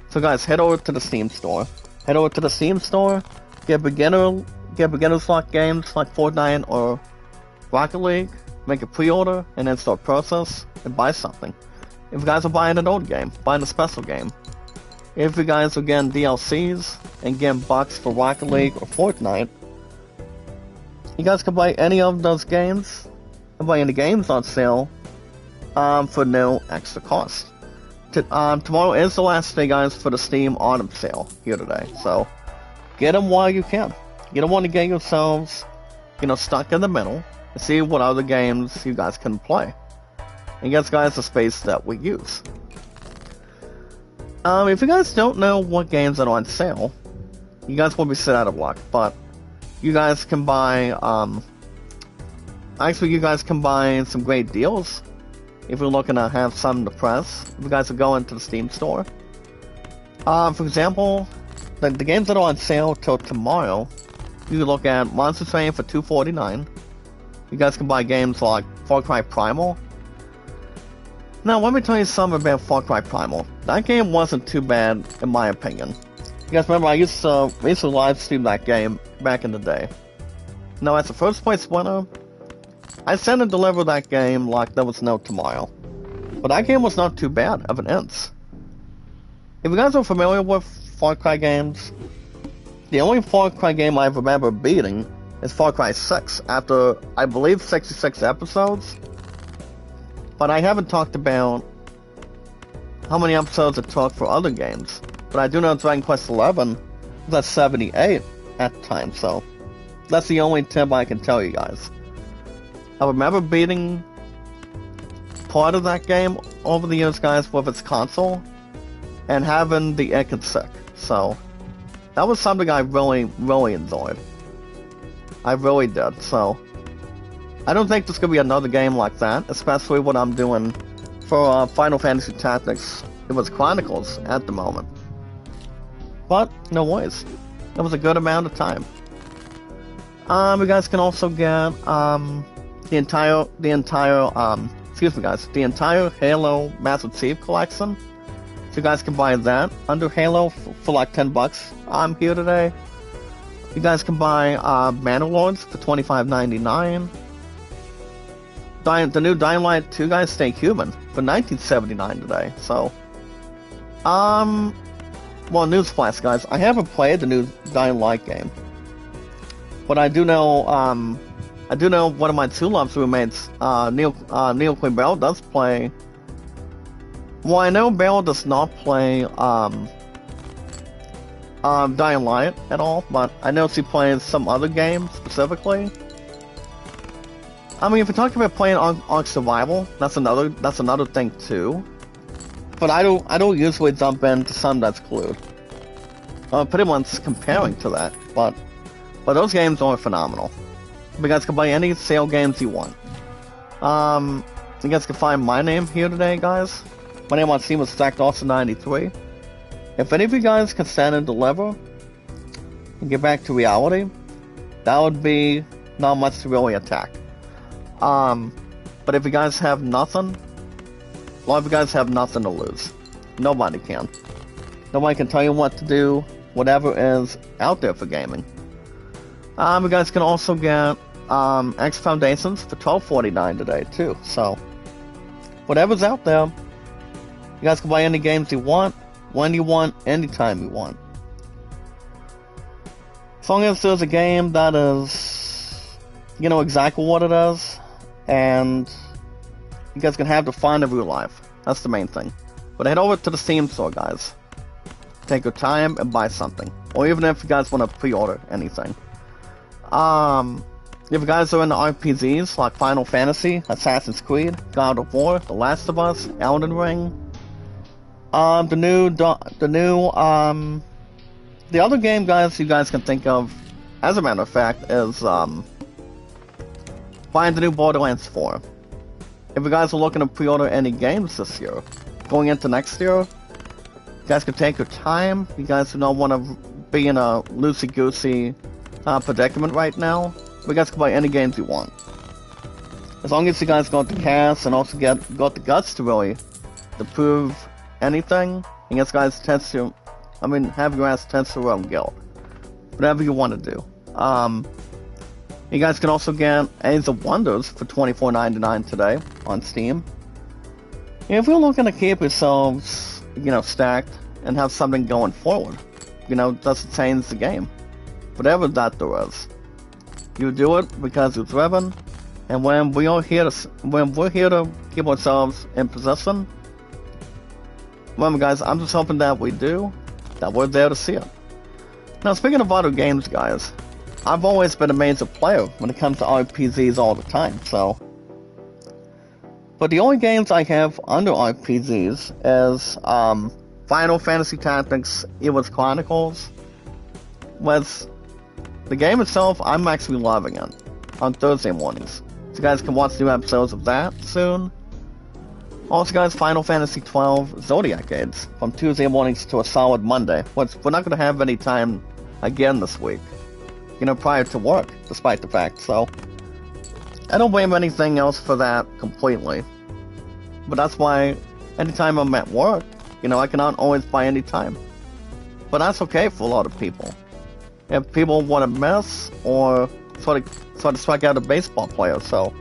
So guys, head over to the Steam store. Head over to the Steam store, get beginner's luck games like Fortnite or Rocket League, make a pre-order, and then start process, and buy something. If you guys are buying an old game, buying a special game. If you guys are getting DLCs and getting bucks for Rocket League or Fortnite, you guys can buy any of those games and buy any games on sale for no extra cost. Tomorrow is the last day, guys, for the Steam Autumn sale here today, so get them while you can. You don't want to get yourselves, you know, stuck in the middle and see what other games you guys can play. And gets guys the space that we use. If you guys don't know what games are on sale, you guys will be set out of luck, but you guys can buy, actually you guys can buy some great deals if you're looking to have something to press. If you guys are going to the Steam store. For example, the games that are on sale till tomorrow, you can look at Monster Train for $2.49. You guys can buy games like Far Cry Primal. Now, let me tell you something about Far Cry Primal. That game wasn't too bad, in my opinion. You guys remember, I used to live stream that game back in the day. Now, as a first place winner, I sent and delivered that game like there was no tomorrow. But that game was not too bad of an inch. If you guys are familiar with Far Cry games, the only Far Cry game I remember beating is Far Cry 6, after, I believe, 66 episodes. But I haven't talked about how many episodes it took for other games. But I do know Dragon Quest XI was at 78 at the time, so that's the only tip I can tell you guys. I remember beating part of that game over the years, guys, with its console, and having the ick and sick. So that was something I really, really enjoyed. I really did, so I don't think there's going to be another game like that, especially what I'm doing for Final Fantasy Tactics. It was Chronicles at the moment. But, no worries. It was a good amount of time. You guys can also get the entire Halo Master Chief Collection. So you guys can buy that under Halo for like $10 here today. You guys can buy Manor Lords for $25.99. the new Dying Light 2 guys stay human for 1979 today. So, well, newsflash, guys, I haven't played the new Dying Light game, but I do know one of my Two Loves roommates, Neil Queen Bell, does play. Well, I know Bell does not play Dying Light at all, but I know she plays some other games specifically. I mean, if you're talking about playing Ark Survival, that's another thing too. But I don't usually jump into something that's Clued. Pretty much comparing to that, but those games are phenomenal. You guys can play any sale games you want. You guys can find my name here today, guys. My name on Steam was StackDawson93. If any of you guys can stand and deliver and get back to reality, that would be not much to really attack. But if you guys have nothing, a lot of you guys have nothing to lose. Nobody can. Nobody can tell you what to do, whatever is out there for gaming. You guys can also get X Foundations for $12.49 today too. So whatever's out there, you guys can buy any games you want, when you want, anytime you want. As long as there's a game that is, you know exactly what it is, and you guys can have the fun of your life. That's the main thing. But head over to the Steam store, guys. Take your time and buy something. Or even if you guys want to pre-order anything. If you guys are into RPGs like Final Fantasy, Assassin's Creed, God of War, The Last of Us, Elden Ring, the other game, guys, you guys can think of, as a matter of fact, is buying the new Borderlands 4. If you guys are looking to pre-order any games this year, going into next year, you guys can take your time. You guys do not want to be in a loosey-goosey predicament right now. You guys can buy any games you want. As long as you guys got the cash and also got the guts to really to prove anything, you guys test your, have your ass test your own guilt. Whatever you want to do. You guys can also get Age of Wonders for $24.99 today on Steam. If you're looking to keep yourselves, stacked and have something going forward, doesn't change the game. Whatever that there is. You do it because you're driven, and when we're here to keep ourselves in position, remember, guys, I'm just hoping that we do, that we're there to see it. Now, speaking of other games, guys, I've always been a major player when it comes to RPGs all the time, so. But the only games I have under RPGs is Final Fantasy Tactics Ewo's Chronicles. With the game itself, I'm actually loving it on Thursday mornings. So you guys can watch new episodes of that soon. Also, guys, Final Fantasy XII Zodiac Age from Tuesday mornings to a solid Monday, which we're not going to have any time again this week. Prior to work, despite the fact, so. I don't blame anything else for that completely. But that's why, anytime I'm at work, I cannot always buy any time. But that's okay for a lot of people. If people want to miss, or sort of strike out a baseball player, so.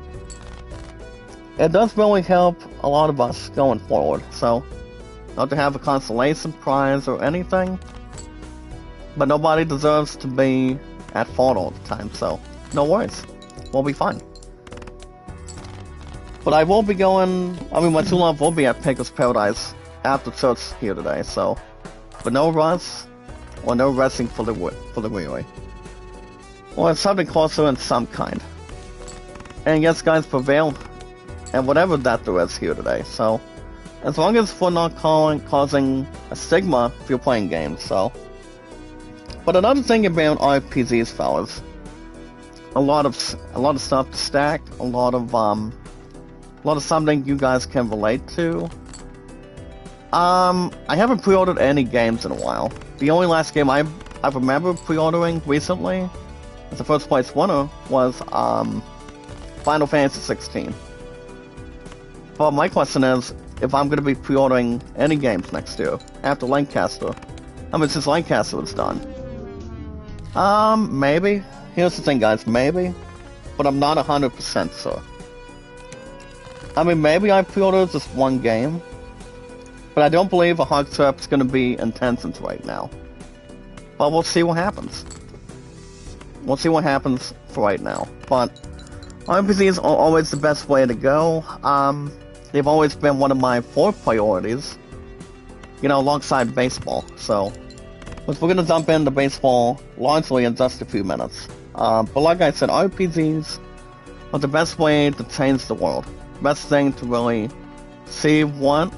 It does really help a lot of us going forward, so. Not to have a consolation prize or anything. But nobody deserves to be at fault all the time, so no worries. We'll be fine. But I will be going, my Two Love will be at Picker's Paradise after church here today, so. But no rush, or no resting for the weary. Or something closer in some kind. And yes, guys, prevail, and whatever that there is here today, so. As long as we're not causing a stigma if you're playing games, so. But another thing about RPGs, fellas, a lot of stuff to stack, a lot of something you guys can relate to. I haven't pre-ordered any games in a while. The only last game I remember pre-ordering recently, as the first place winner, was Final Fantasy 16. But my question is, if I'm going to be pre-ordering any games next year after Lancaster, since Lancaster was done. Maybe. Here's the thing, guys, maybe. But I'm not 100% sure. I mean, maybe I pre-ordered just one game, but I don't believe a hog trip is going to be intense right now. But we'll see what happens. We'll see what happens for right now. But RPGs are always the best way to go. They've always been one of my 4 priorities, you know, alongside baseball. So, we're going to jump into baseball largely in just a few minutes. But like I said, RPGs are the best way to change the world. Best thing to really see what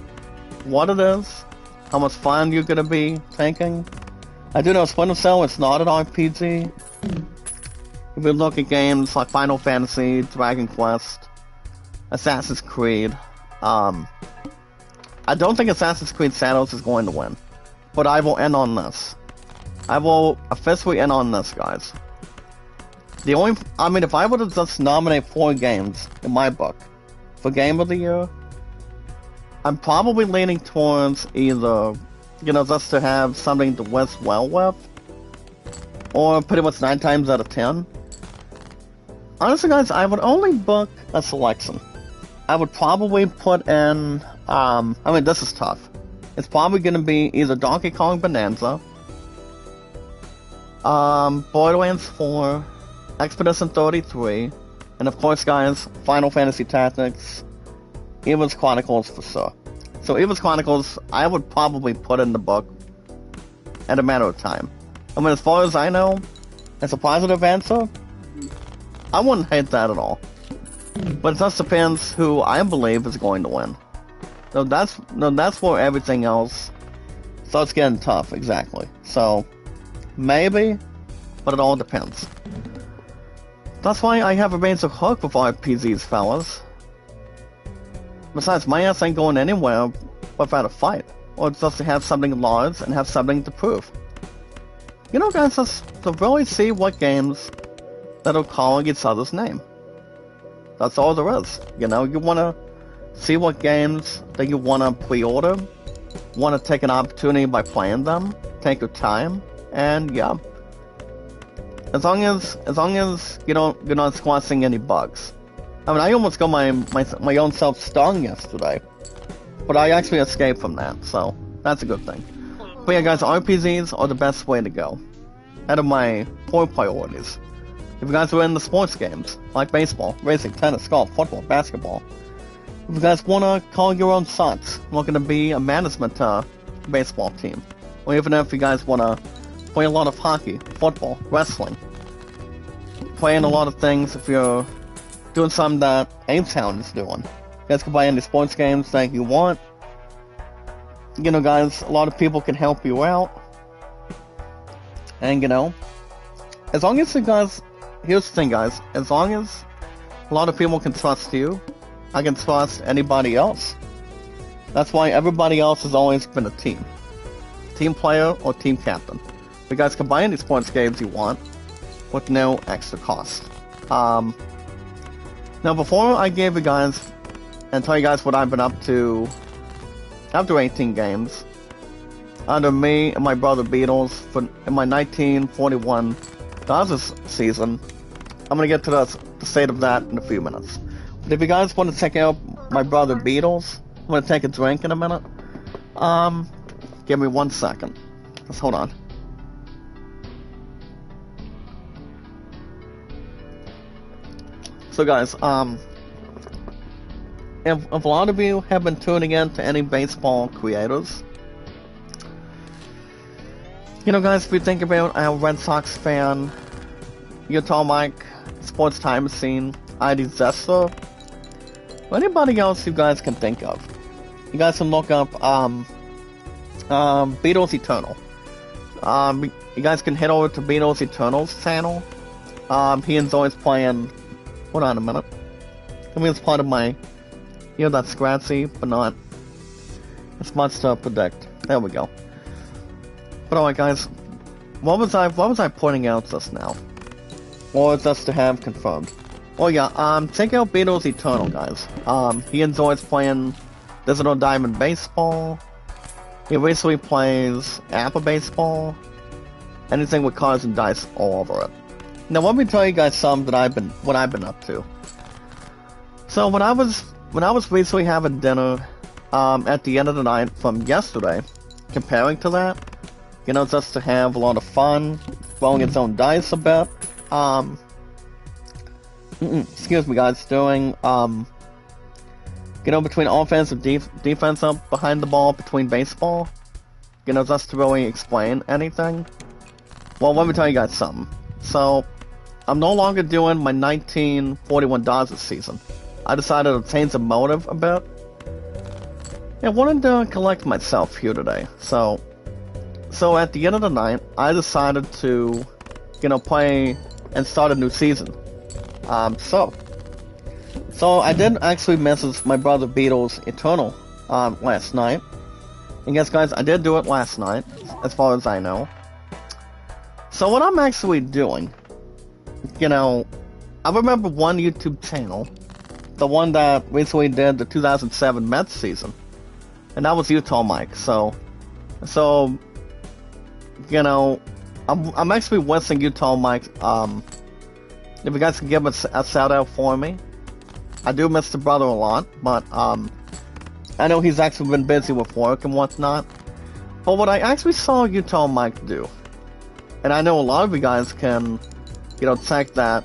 it is, how much fun you're going to be taking. I do know Splinter Cell is not an RPG. If you look at games like Final Fantasy, Dragon Quest, Assassin's Creed, I don't think Assassin's Creed Shadows is going to win. But I will end on this. I will officially end on this, guys. I mean, if I were to just nominate 4 games in my book for Game of the Year, I'm probably leaning towards either, you know, just to have something to wish well with, or pretty much 9 times out of 10. Honestly, guys, I would only book a selection. I would probably put in, I mean, this is tough. It's probably going to be either Donkey Kong Bonanza, Borderlands 4, Expedition 33, and of course, guys, Final Fantasy Tactics, Eva's Chronicles for sure. So Eva's Chronicles, I would probably put in the book at a matter of time. I mean, as far as I know, as a positive answer, I wouldn't hate that at all. But it just depends who I believe is going to win. So that's where everything else starts getting tough, exactly. So, maybe, but it all depends. That's why I have a basic hook with RPGs, fellas. Besides, my ass ain't going anywhere without a fight, or just to have something large and have something to prove. You know, guys, just to really see what games that are calling each other's name. That's all there is. You know, you want to see what games that you want to pre-order, want to take an opportunity by playing them, take your time, and yeah. As long as you're not squashing any bugs. I mean, I almost got my own self stung yesterday, but I actually escaped from that, so that's a good thing. But yeah, guys, RPGs are the best way to go. Out of my 4 priorities. If you guys are into sports games, like baseball, racing, tennis, golf, football, basketball, if you guys want to call your own shots, looking to be a management baseball team, or even if you guys want to play a lot of hockey, football, wrestling, playing a lot of things if you're doing something that A-Town is doing. You guys can buy any sports games that you want. You know, guys, a lot of people can help you out. And, you know, as long as you guys... Here's the thing, guys. As long as a lot of people can trust you, I can trust anybody else. That's why everybody else has always been a team. Team player or team captain. You guys can buy any sports games you want with no extra cost. Now, before I gave you guys and tell you guys what I've been up to after 18 games, under me and my brother Beatles in my 1941 Dodgers season, I'm gonna get to the state of that in a few minutes. But if you guys want to check out my brother Beatles, I'm gonna take a drink in a minute. Give me 1 second. Just hold on. So guys, if a lot of you have been tuning in to any baseball creators, you know, guys, if you think about a Red Sox fan, Utah Mike, Sports Time Machine, ID Zester, or anybody else you guys can think of, you guys can look up Beatles Eternal. You guys can head over to Beatles Eternal's channel. He enjoys playing. Hold on a minute. I mean, it's part of my, you know, that's scratchy, but not as much to predict. There we go. But alright, guys, what was I pointing out just now? Or just to have confirmed? Oh yeah, check out Beatles Eternal, guys. He enjoys playing Digital Diamond Baseball. He recently plays Apple Baseball. Anything with cards and dice all over it. Now let me tell you guys what I've been up to. So when I was when I was recently having dinner at the end of the night from yesterday, comparing to that, you know, just to have a lot of fun, rolling its own dice a bit. Excuse me, guys, doing you know, between offense and defense up behind the ball, between baseball, you know, just to really explain anything. Well, let me tell you guys something. So, I'm no longer doing my 1941 Dodgers season. I decided to change the motive a bit. I wanted to collect myself here today. So at the end of the night, I decided to, you know, play and start a new season. So I did actually message my brother Beatles Eternal last night. And yes, guys, I did do it last night, as far as I know. So what I'm actually doing, you know, I remember one YouTube channel, the one that recently did the 2007 Mets season, and that was Utah Mike. So you know, I'm actually wishing Utah Mike, if you guys can give him a shout out for me. I do miss the brother a lot, but I know he's actually been busy with work and whatnot. But what I actually saw Utah Mike do, and I know a lot of you guys can, you know, check that,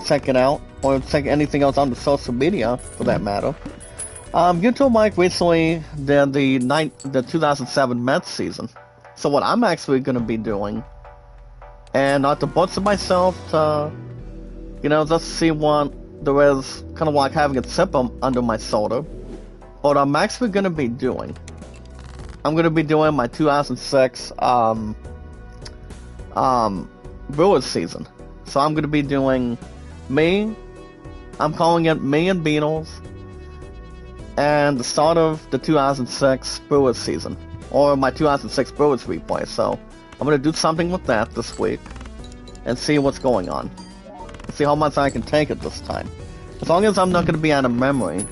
check it out, or check anything else on the social media for that matter. Utah Mike recently did the 2007 Mets season. So what I'm actually going to be doing, and not to butcher myself, to, you know, just see what there is, kind of like having a sip under my soda. What I'm actually going to be doing, I'm going to be doing my 2006 Brewers season. So I'm going to be doing I'm calling it me and Beatles, and the start of the 2006 Brewers season, or my 2006 Brewers replay. So I'm going to do something with that this week, and see what's going on. See how much I can take it this time. As long as I'm not going to be out of memory,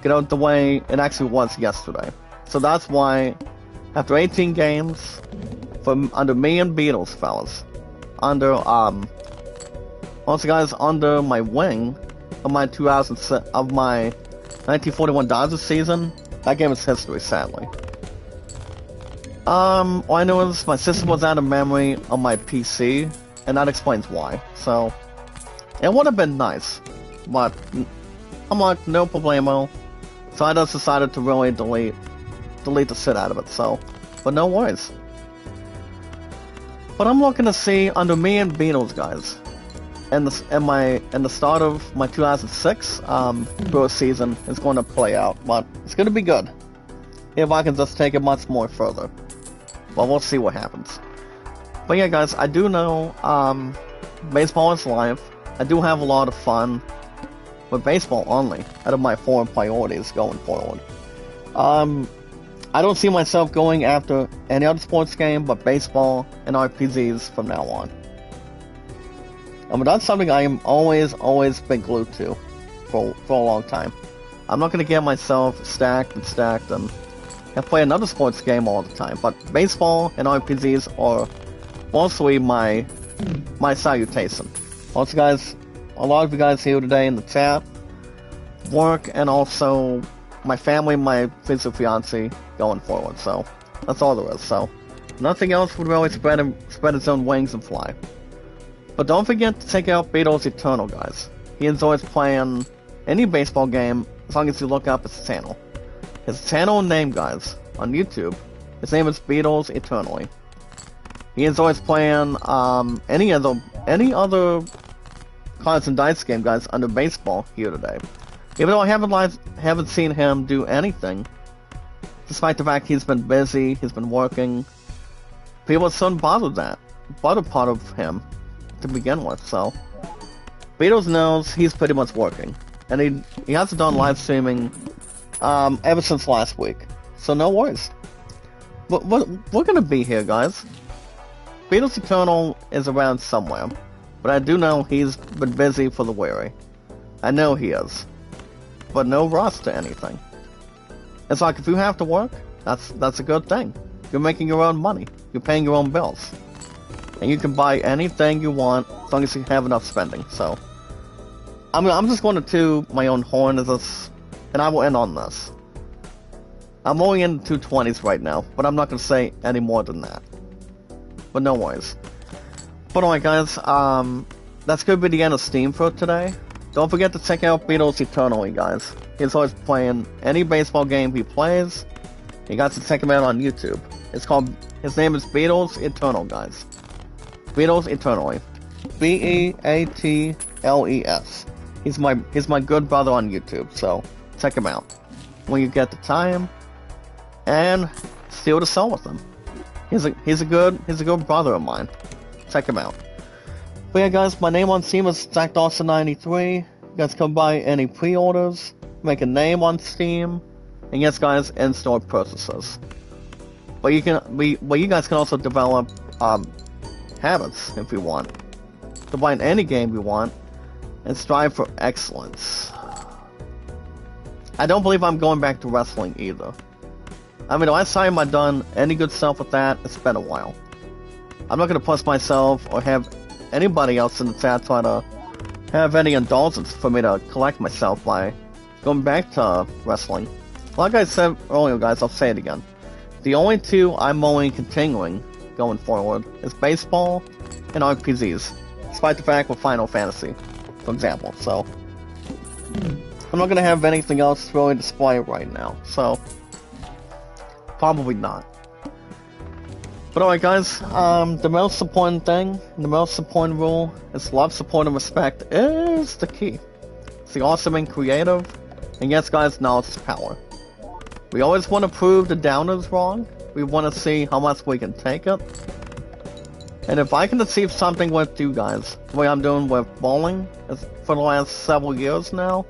you know, the way it actually was yesterday. So that's why, after 18 games, under me and Beatles, fellas, under, once guys, under my wing of my 1941 Dodgers season, that game is history, sadly. All I know is my system was out of memory on my PC, and that explains why. So, it would have been nice, but I'm like, no problemo. So I just decided to really delete the shit out of it, so, but no worries. But I'm looking to see under me and Beatles, guys, and the start of my 2006 Brewers season is going to play out, but it's going to be good if I can just take it much more further. Well, we'll see what happens. But yeah, guys, I do know baseball is life. I do have a lot of fun with baseball only out of my 4 priorities going forward. I don't see myself going after any other sports game but baseball and RPGs from now on. But that's something I am always been glued to for a long time. I'm not going to get myself stacked and play another sports game all the time, but baseball and RPGs are mostly my salutation. Also, guys, a lot of you guys here today in the chat, work, and also my family, my future fiance going forward. So that's all there is. So nothing else would really spread its own wings and fly. But don't forget to check out Beatles Eternal, guys. He enjoys playing any baseball game as long as you look up his channel. His channel name, guys, on YouTube, his name is Beatles Eternally. He enjoys playing any other cards and dice game, guys, under baseball here today. Even though I haven't seen him do anything, despite the fact he's been busy, he's been working, people shouldn't bother part of him to begin with. So Beatles knows he's pretty much working, and he hasn't done live streaming ever since last week. So no worries. But we're gonna be here, guys. Beatles Eternal is around somewhere, but I do know he's been busy for the weary. I know he is, but no rush to anything. It's like if you have to work, that's a good thing. You're making your own money. You're paying your own bills, and you can buy anything you want as long as you have enough spending. So, I'm just going to toot my own horn as this And I will end on this. I'm only in the 220s right now, but I'm not going to say any more than that. But no worries. But alright guys, that's going to be the end of Steam for today. Don't forget to check out Beatles Eternally, guys. He's always playing any baseball game he plays. You guys can check him out on YouTube. His name is Beatles Eternal, guys. Beatles Eternally. B-E-A-T-L-E-S. He's my good brother on YouTube, so check him out when you get the time, and steal the soul with him. He's a good brother of mine. Check him out. But yeah, guys, my name on Steam is Zach Dawson93. You guys come buy any pre-orders, make a name on Steam, and yes, guys, in-store purchases. But you guys can also develop habits if you want. Combine any game you want, and strive for excellence. I don't believe I'm going back to wrestling either. I mean, the last time I've done any good stuff with that, it's been a while. I'm not going to push myself or have anybody else in the chat try to have any indulgence for me to collect myself by going back to wrestling. Like I said earlier, guys, I'll say it again. The only two I'm only continuing going forward is baseball and RPGs, despite the fact with Final Fantasy, for example. So I'm not going to have anything else really display right now, so probably not. But alright guys, the most important thing, the most important rule is love, support, and respect is the key. It's the awesome and creative, and yes guys, knowledge is power. We always want to prove the downers wrong. We want to see how much we can take it. And if I can achieve something with you guys, the way I'm doing with bowling for the last several years now,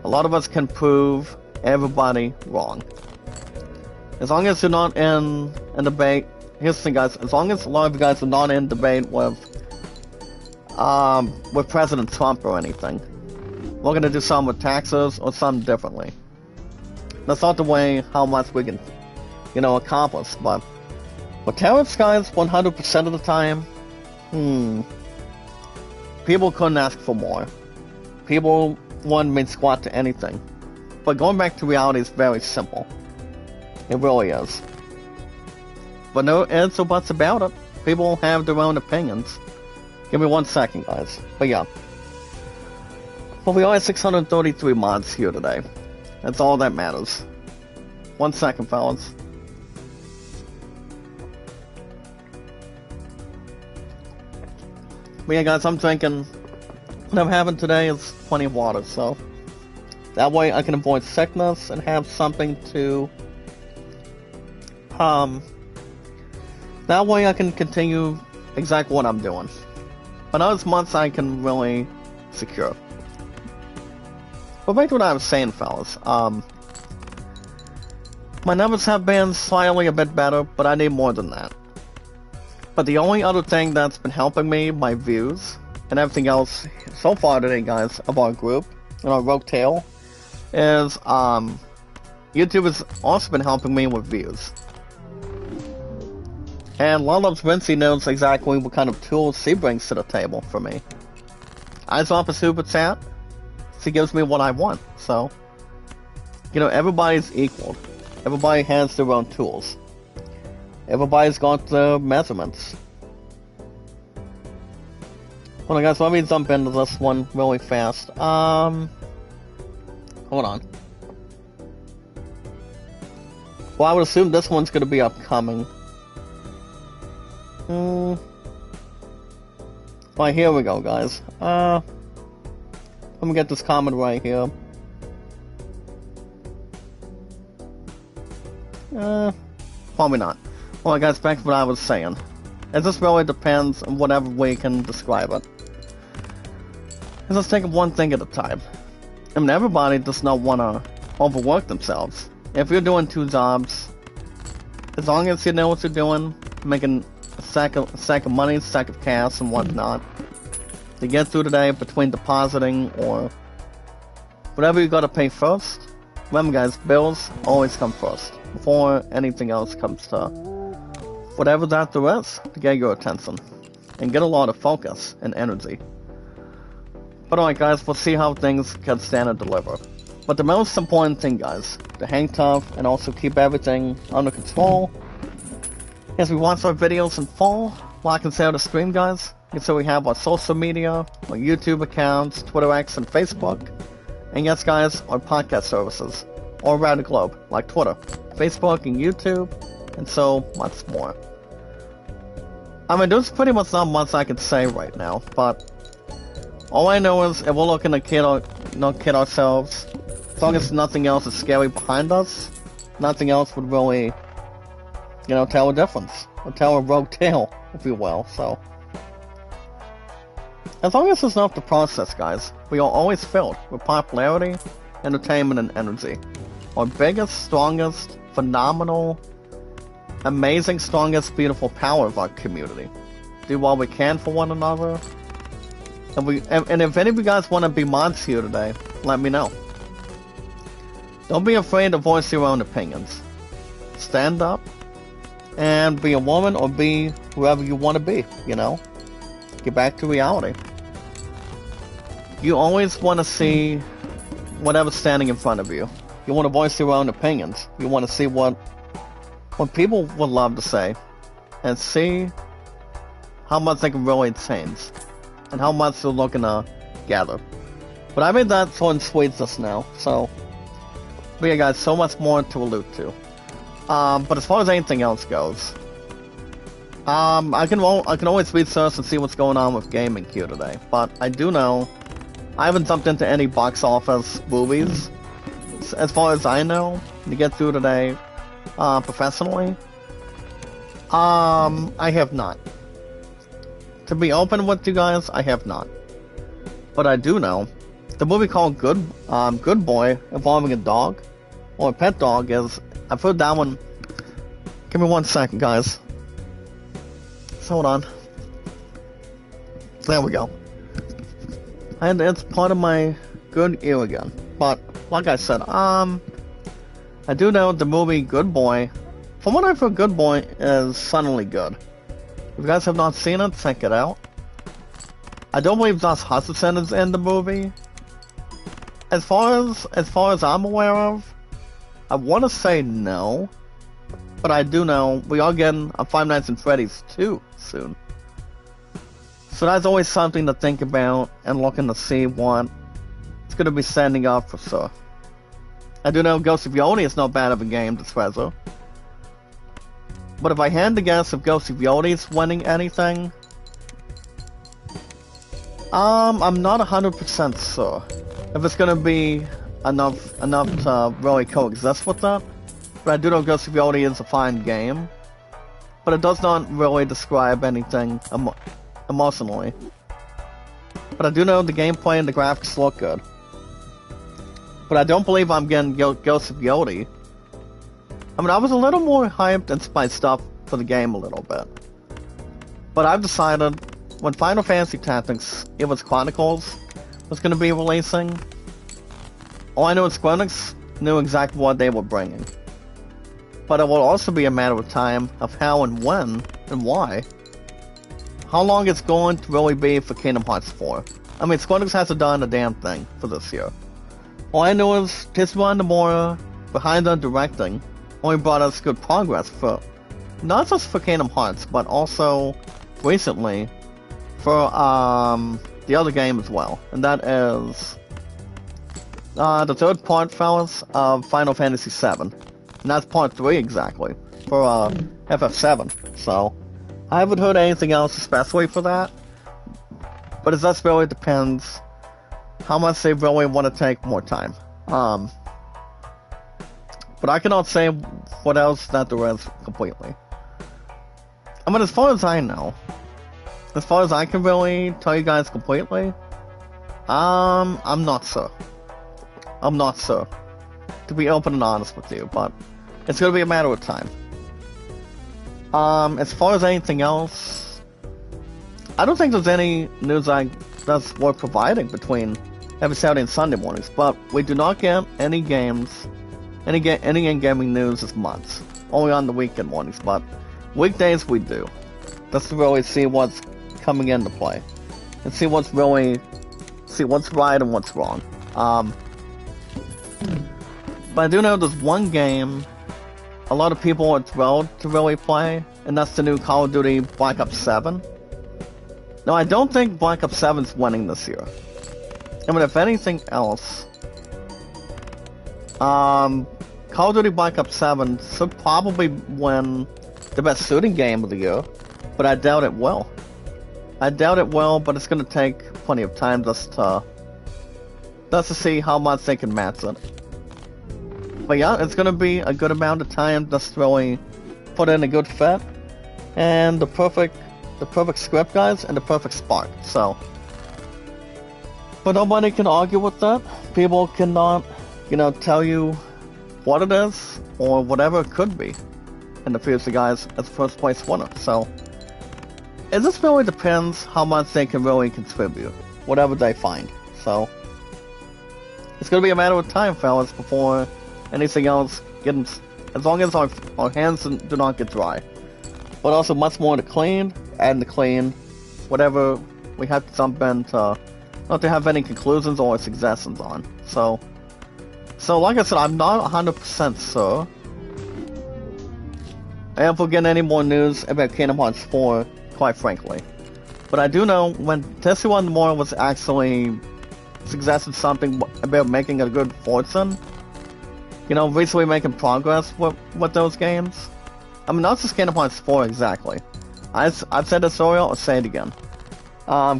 a lot of us can prove everybody wrong. As long as you're not in a debate, here's the thing guys, as long as a lot of you guys are not in debate with President Trump or anything, we're gonna do something with taxes or something differently. That's not the way how much we can, accomplish, but with tariffs guys, 100% of the time, people couldn't ask for more. People wouldn't mean squat to anything. But going back to reality is very simple. It really is. But no ifs or buts about it. People have their own opinions. Give me 1 second, guys. But yeah. Well, we only have 633 mods here today. That's all that matters. 1 second, fellas. But yeah, guys, I'm drinking. What I'm having today is plenty of water, so that way I can avoid sickness and have something to that way I can continue exactly what I'm doing. But those months I can really secure. But back to what I was saying, fellas. My numbers have been slightly a bit better, but I need more than that. But the only other thing that's been helping me, my views, and everything else so far today, guys, of our group, and our Rogue Tail, is, YouTube has also been helping me with views. And Lolo's Vinci knows exactly what kind of tools she brings to the table for me. I drop a super chat, she gives me what I want, so, everybody's equal. Everybody has their own tools. Everybody's got the measurements. Hold on guys, let me jump into this one really fast. Hold on. Well, I would assume this one's gonna be upcoming. Right, here we go, guys. Let me get this comment right here. Probably not. Well, guys, back to what I was saying. It just really depends on whatever way you can describe it. Let's take it one thing at a time. I mean, everybody does not want to overwork themselves. If you're doing 2 jobs, as long as you know what you're doing, making a sack of money, a sack of cash, and whatnot, to get through the day between depositing or whatever you gotta pay first. Remember, guys, bills always come first before anything else comes to whatever that there is to get your attention and get a lot of focus and energy. But alright guys, we'll see how things can stand and deliver. But the most important thing, guys, to hang tough and also keep everything under control. As we watch our videos in full, like and share the stream, guys. And so we have our social media, our YouTube accounts, Twitter X, and Facebook. And yes, guys, our podcast services all around the globe, like Twitter, Facebook, and YouTube, and so much more. I mean, there's pretty much not much I can say right now, but all I know is if we're looking to kid ourselves, as long as nothing else is scary behind us, nothing else would really, tell a difference. Or tell a rogue tale, if you will, so. As long as there's enough to process, guys, we are always filled with popularity, entertainment, and energy. Our biggest, strongest, phenomenal, amazing, strongest, beautiful power of our community. Do what we can for one another. And if any of you guys want to be mods here today, let me know. Don't be afraid to voice your own opinions. Stand up and be a woman or be whoever you want to be, Get back to reality. You always want to see whatever's standing in front of you. You want to voice your own opinions. You want to see what people would love to say. And see how much they can really change. And how much they're looking to gather. But I made that short and sweet just now. So, but yeah, guys, so much more to allude to. But as far as anything else goes, I can always research and see what's going on with gaming here today. But I do know I haven't jumped into any box office movies, as far as I know, to get through today, professionally. I have not. To be open with you guys, I have not. But I do know the movie called Good Boy, involving a dog or a pet dog, is. I've heard that one. Give me 1 second, guys. Hold on. There we go. And it's part of my good ear again. But like I said, I do know the movie Good Boy. From what I've heard, Good Boy is suddenly good. If you guys have not seen it, check it out. I don't believe Josh Hutcherson is in the movie. As far as I'm aware of, I want to say no, but I do know we are getting a Five Nights at Freddy's 2 soon. So that's always something to think about and looking to see what it's going to be sending up for sure. I do know Ghost of Yoni is not bad of a game to treasure. But if I had to guess if Ghost of Yoni is winning anything, I'm not 100% sure if it's going to be enough to really coexist with that. But I do know Ghost of Yoni is a fine game, but it does not really describe anything emotionally. But I do know the gameplay and the graphics look good. But I don't believe I'm getting Ghost of Yoni. I mean, I was a little more hyped and spiced up for the game a little bit. But I've decided, when Final Fantasy Tactics, it was Chronicles, was going to be releasing, all I know is Square Enix knew exactly what they were bringing. But it will also be a matter of time of how and when and why. How long it's going to really be for Kingdom Hearts 4. I mean, Square Enix hasn't done a damn thing for this year. All I know is Tetsuya Nomura, behind the directing, only brought us good progress for, not just for Kingdom Hearts, but also, recently, for the other game as well. And that is the third part, fellas, of Final Fantasy VII. And that's part 3 exactly, for FF7. So, I haven't heard anything else especially for that. But it just really depends how much they really want to take more time. But I cannot say what else that there is completely. I mean, as far as I know, as far as I can really tell you guys completely, I'm not sure. I'm not sure. To be open and honest with you, but it's gonna be a matter of time. As far as anything else, I don't think there's any news that's worth providing between every Saturday and Sunday mornings, but we do not get any games, any in-gaming news this month. Only on the weekend mornings, but weekdays we do. Just to really see what's coming into play. And see what's right and what's wrong. But I do know there's one game a lot of people are thrilled to really play, and that's the new Call of Duty Black Ops 7. Now, I don't think Black Ops 7's winning this year. I mean, if anything else, Call of Duty Black Ops 7 should probably win the best shooting game of the year, but I doubt it will. I doubt it will, but it's going to take plenty of time just to see how much they can match it. But yeah, it's going to be a good amount of time just to really put in a good fit, and the perfect script, guys, and the perfect spark. So, but nobody can argue with that. People cannot, tell you what it is or whatever it could be in the future, guys, as first place winner. So, it just really depends how much they can really contribute, whatever they find. So, it's going to be a matter of time, fellas, before anything else gets, as long as our hands do not get dry. But also much more to clean, and to clean whatever we have to jump in to, not to have any conclusions or suggestions on. So like I said, I'm not 100% sure. And if we get any more news about Kingdom Hearts 4, quite frankly. But I do know when Tetsuya Nomura was actually suggested something about making a good fortune, recently making progress with those games. I mean, not just Kingdom Hearts 4 exactly. I've said this earlier, I'll say it again.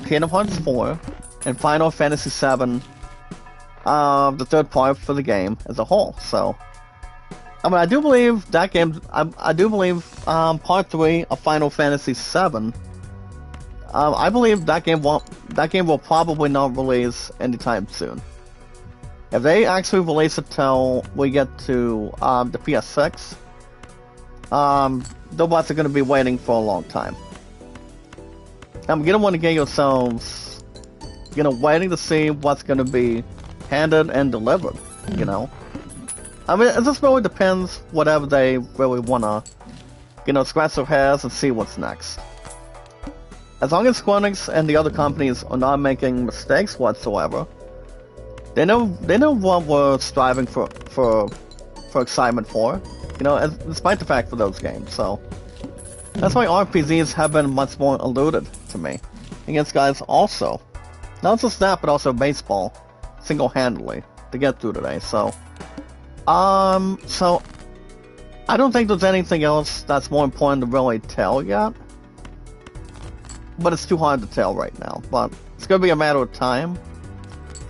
Kingdom Hearts 4 and Final Fantasy 7, the third part for the game as a whole. So, I mean, I do believe that game. I do believe Part 3 of Final Fantasy 7. I believe that game will probably not release anytime soon. If they actually release it till we get to the PS6, the bots are going to be waiting for a long time. I'm going to want to get yourselves, waiting to see what's going to be handed and delivered, I mean, it just really depends whatever they really want to, scratch their heads and see what's next. As long as Square Enix and the other companies are not making mistakes whatsoever, they know what we're striving for excitement for, despite the fact for those games. So that's why RPGs have been much more eluded to me against guys also, not just that, but also baseball, single-handedly to get through today. So I don't think there's anything else that's more important to really tell yet, but it's too hard to tell right now. But it's gonna be a matter of time.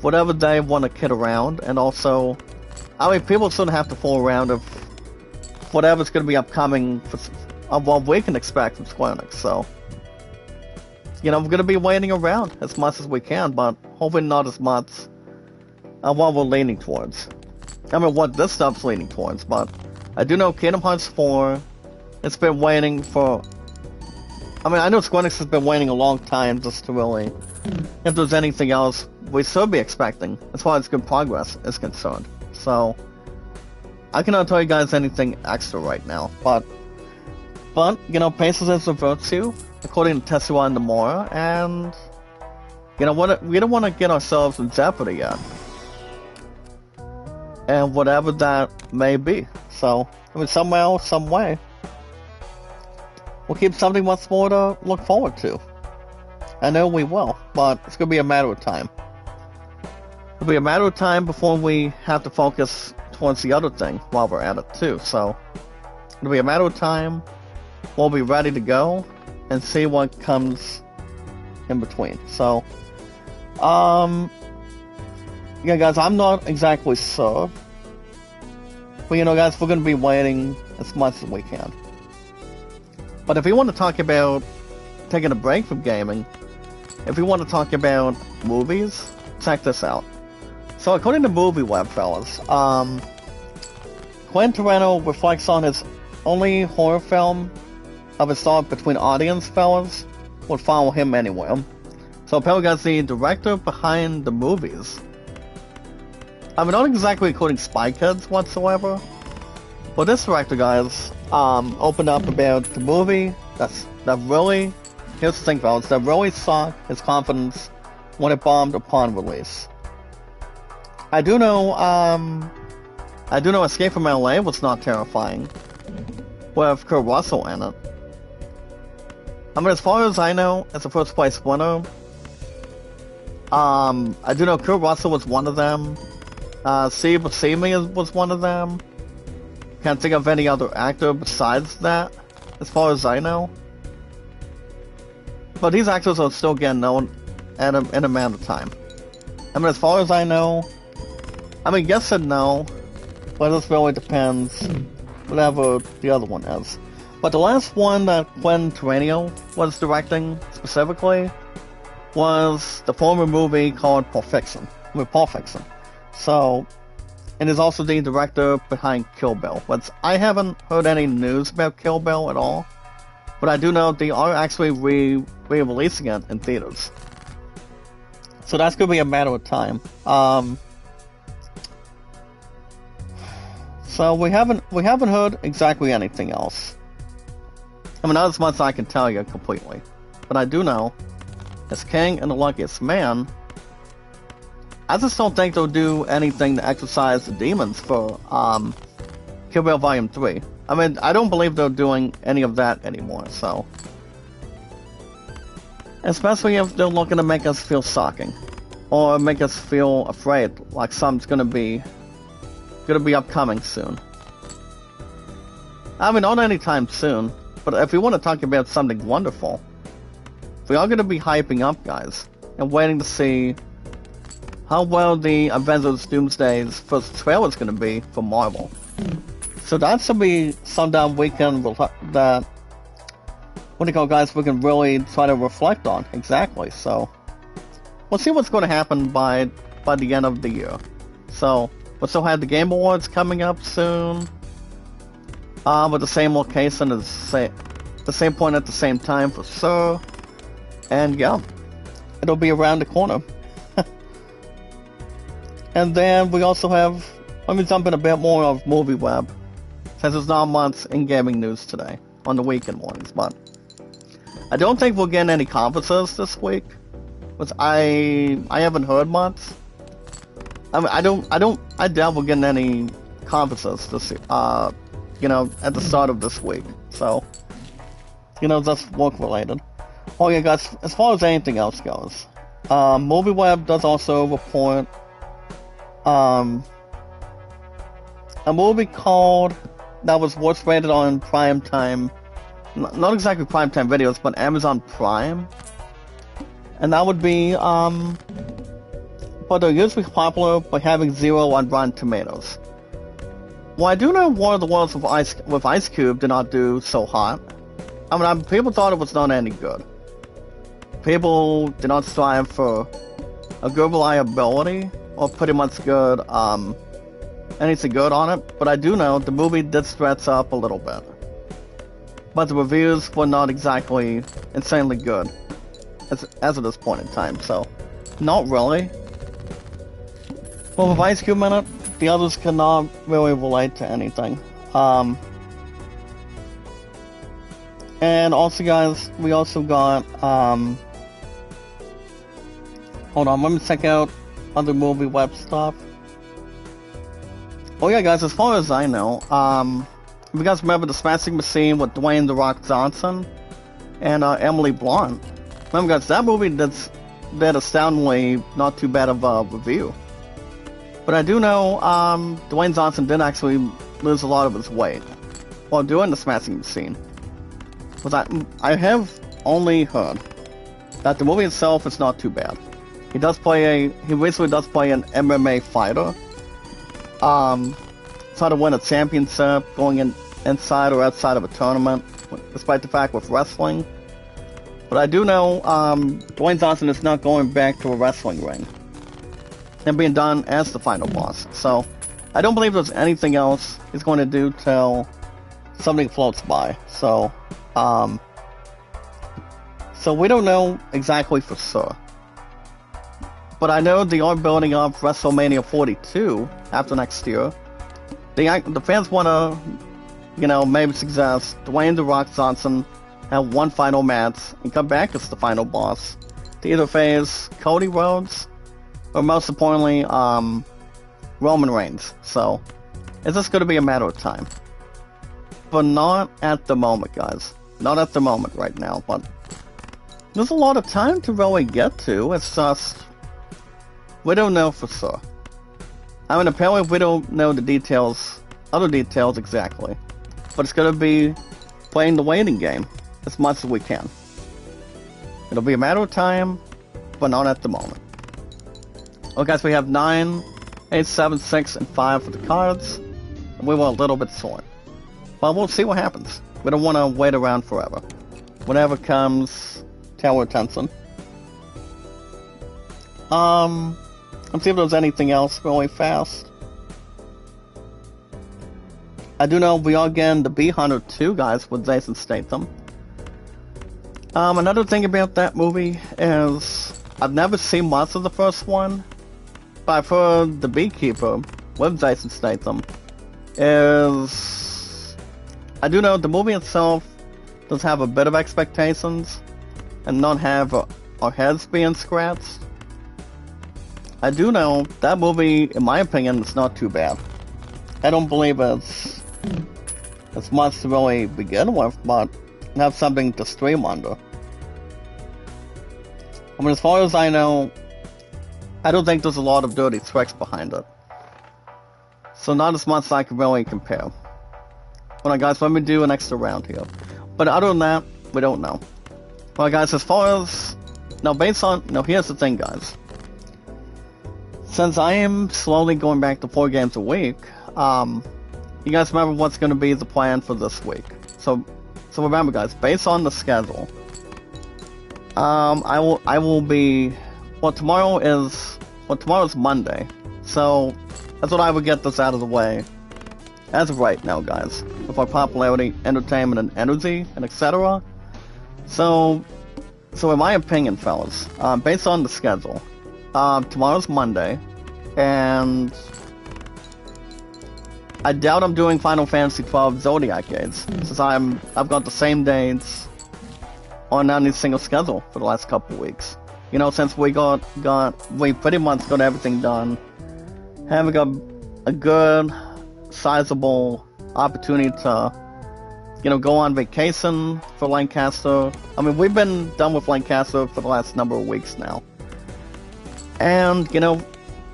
Whatever they want to kid around, and also, I mean, people shouldn't have to fool around of whatever's going to be upcoming of what we can expect from Square Enix. So, we're going to be waiting around as much as we can, but hopefully not as much what we're leaning towards. I mean, what this stuff's leaning towards, but I do know Kingdom Hearts 4, it's been waiting for, I mean, I know Square Enix has been waiting a long time just to really, if there's anything else we should be expecting as far as good progress is concerned. So, I cannot tell you guys anything extra right now, but patience is a virtue, according to Tetsuya Nomura, and, we don't want to get ourselves in jeopardy yet. And whatever that may be. So, I mean, somehow, some way, we'll keep something much more to look forward to. I know we will, but it's going to be a matter of time. It'll be a matter of time before we have to focus towards the other thing while we're at it too. So, it'll be a matter of time. We'll be ready to go and see what comes in between. So, yeah, guys, I'm not exactly sure. But, guys, we're going to be waiting as much as we can. But if you want to talk about taking a break from gaming, if you want to talk about movies, check this out. So, according to Movie Web, fellas, Quentin Tarantino reflects on his only horror film of his thought between audience, fellas, would follow him anywhere. So, apparently, guys, the director behind the movies, I mean, not exactly including Spy Kids whatsoever, but this director, guys, opened up about the movie that really, here's the thing, fellas, that really sucked his confidence when it bombed upon release. I do know, I do know Escape from LA was not terrifying, with Kurt Russell in it. I mean, as far as I know, as a first place winner, I do know Kurt Russell was one of them. See But See Me was one of them. Can't think of any other actor besides that, as far as I know. But these actors are still getting known in a amount of time. I mean, as far as I know, I mean, yes and no, but this really depends, whatever the other one is. But the last one that Quentin Tarantino was directing, specifically, was the former movie called Pulp Fiction. So, and is also the director behind Kill Bill. But I haven't heard any news about Kill Bill at all. But I do know they are actually re-releasing it in theaters. So that's going to be a matter of time. So we haven't heard exactly anything else. I mean, not as much as I can tell you completely. But I do know, as King and the Luckiest Man, I just don't think they'll do anything to exorcise the demons for Kill Bill Volume 3. I mean, I don't believe they're doing any of that anymore, so. Especially if they're looking to make us feel shocking. Or make us feel afraid, like something's gonna be upcoming soon. I mean, not anytime soon, but if we want to talk about something wonderful, we are gonna be hyping up, guys, and waiting to see how well the Avengers Doomsday's first trailer is going to be for Marvel. So that should be sometime we can, that, what do you call, guys, we can really try to reflect on, exactly. So, we'll see what's going to happen by the end of the year. So, we'll still have the Game Awards coming up soon, with the same location, the same point at the same time for sure, and yeah, it'll be around the corner. And then we also have, let me jump in a bit more of Movie Web, since there's not much in gaming news today, on the weekend mornings, but I don't think we'll get any conferences this week, which I haven't heard much. I mean, I doubt we're getting any conferences this, you know, at the start of this week, so, you know, that's work related. Oh yeah, guys, as far as anything else goes, Movie Web does also report a movie called, that was worst rated on Primetime, not exactly Primetime Videos, but Amazon Prime, and that would be, but they're usually popular by having 0 on Rotten Tomatoes. Well, I do know War of the Worlds with Ice Cube did not do so hot. I mean, people thought it was not any good. People did not strive for a good reliability, or pretty much good, anything good on it, but I do know the movie did stretch up a little bit. But the reviews were not exactly insanely good, as at this point in time, so, not really. Well, with Ice Cube in it, the others cannot really relate to anything. And also, guys, we also got, hold on, let me check out other Movie Web stuff. Oh yeah, guys, as far as I know, if you guys remember the Smashing Machine with Dwayne "The Rock" Johnson and Emily Blunt, remember, guys, that movie did astoundingly not too bad of a review. But I do know Dwayne Johnson did actually lose a lot of his weight while doing the Smashing Machine. But I have only heard that the movie itself is not too bad. He basically does play an MMA fighter. Try to win a championship going inside or outside of a tournament, despite the fact with wrestling. But I do know Dwayne Johnson is not going back to a wrestling ring and being done as the final boss. So I don't believe there's anything else he's going to do till something floats by. So we don't know exactly for sure. But I know they are building up WrestleMania 42 after next year. The fans want to, you know, maybe suggest Dwayne "The Rock" Johnson have one final match and come back as the final boss to either face Cody Rhodes or, most importantly, Roman Reigns. So It's just going to be a matter of time. But not at the moment, guys. Not at the moment right now, but there's a lot of time to really get to. It's just, we don't know for sure. I mean, apparently we don't know the details, other details exactly. But it's going to be playing the waiting game as much as we can. It'll be a matter of time, but not at the moment. Okay, guys, we have 9, 8, 7, 6, and 5 for the cards. And we were a little bit short. But we'll see what happens. We don't want to wait around forever. Whatever comes to our attention. Let's see if there's anything else really fast. I do know we are getting the Bee Hunter 2, guys, with Jason Statham. Another thing about that movie is I've never seen much of the first one, but I've heard The Beekeeper with Jason Statham is... I do know the movie itself does have a bit of expectations and not have our heads being scratched. I do know that movie, in my opinion, is not too bad. I don't believe it's much to really begin with, but have something to stream under. I mean, as far as I know, I don't think there's a lot of dirty tricks behind it. So not as much as I can really compare. Alright guys, let me do an extra round here. But other than that, we don't know. Alright guys, as far as... Now based on... Now here's the thing, guys. Since I am slowly going back to 4 games a week, you guys remember what's going to be the plan for this week. So remember guys, based on the schedule, I will be... Well, tomorrow's Monday. So, that's what I would get this out of the way. As of right now, guys. With our popularity, entertainment, and energy, and etc. So in my opinion, fellas, based on the schedule, tomorrow's Monday, and I doubt I'm doing Final Fantasy XII Zodiac Gates, since I've got the same dates on any single schedule for the last couple of weeks. You know, since we pretty much got everything done, having a good, sizable opportunity to, you know, go on vacation for Lancaster. I mean, we've been done with Lancaster for the last number of weeks now. And, you know,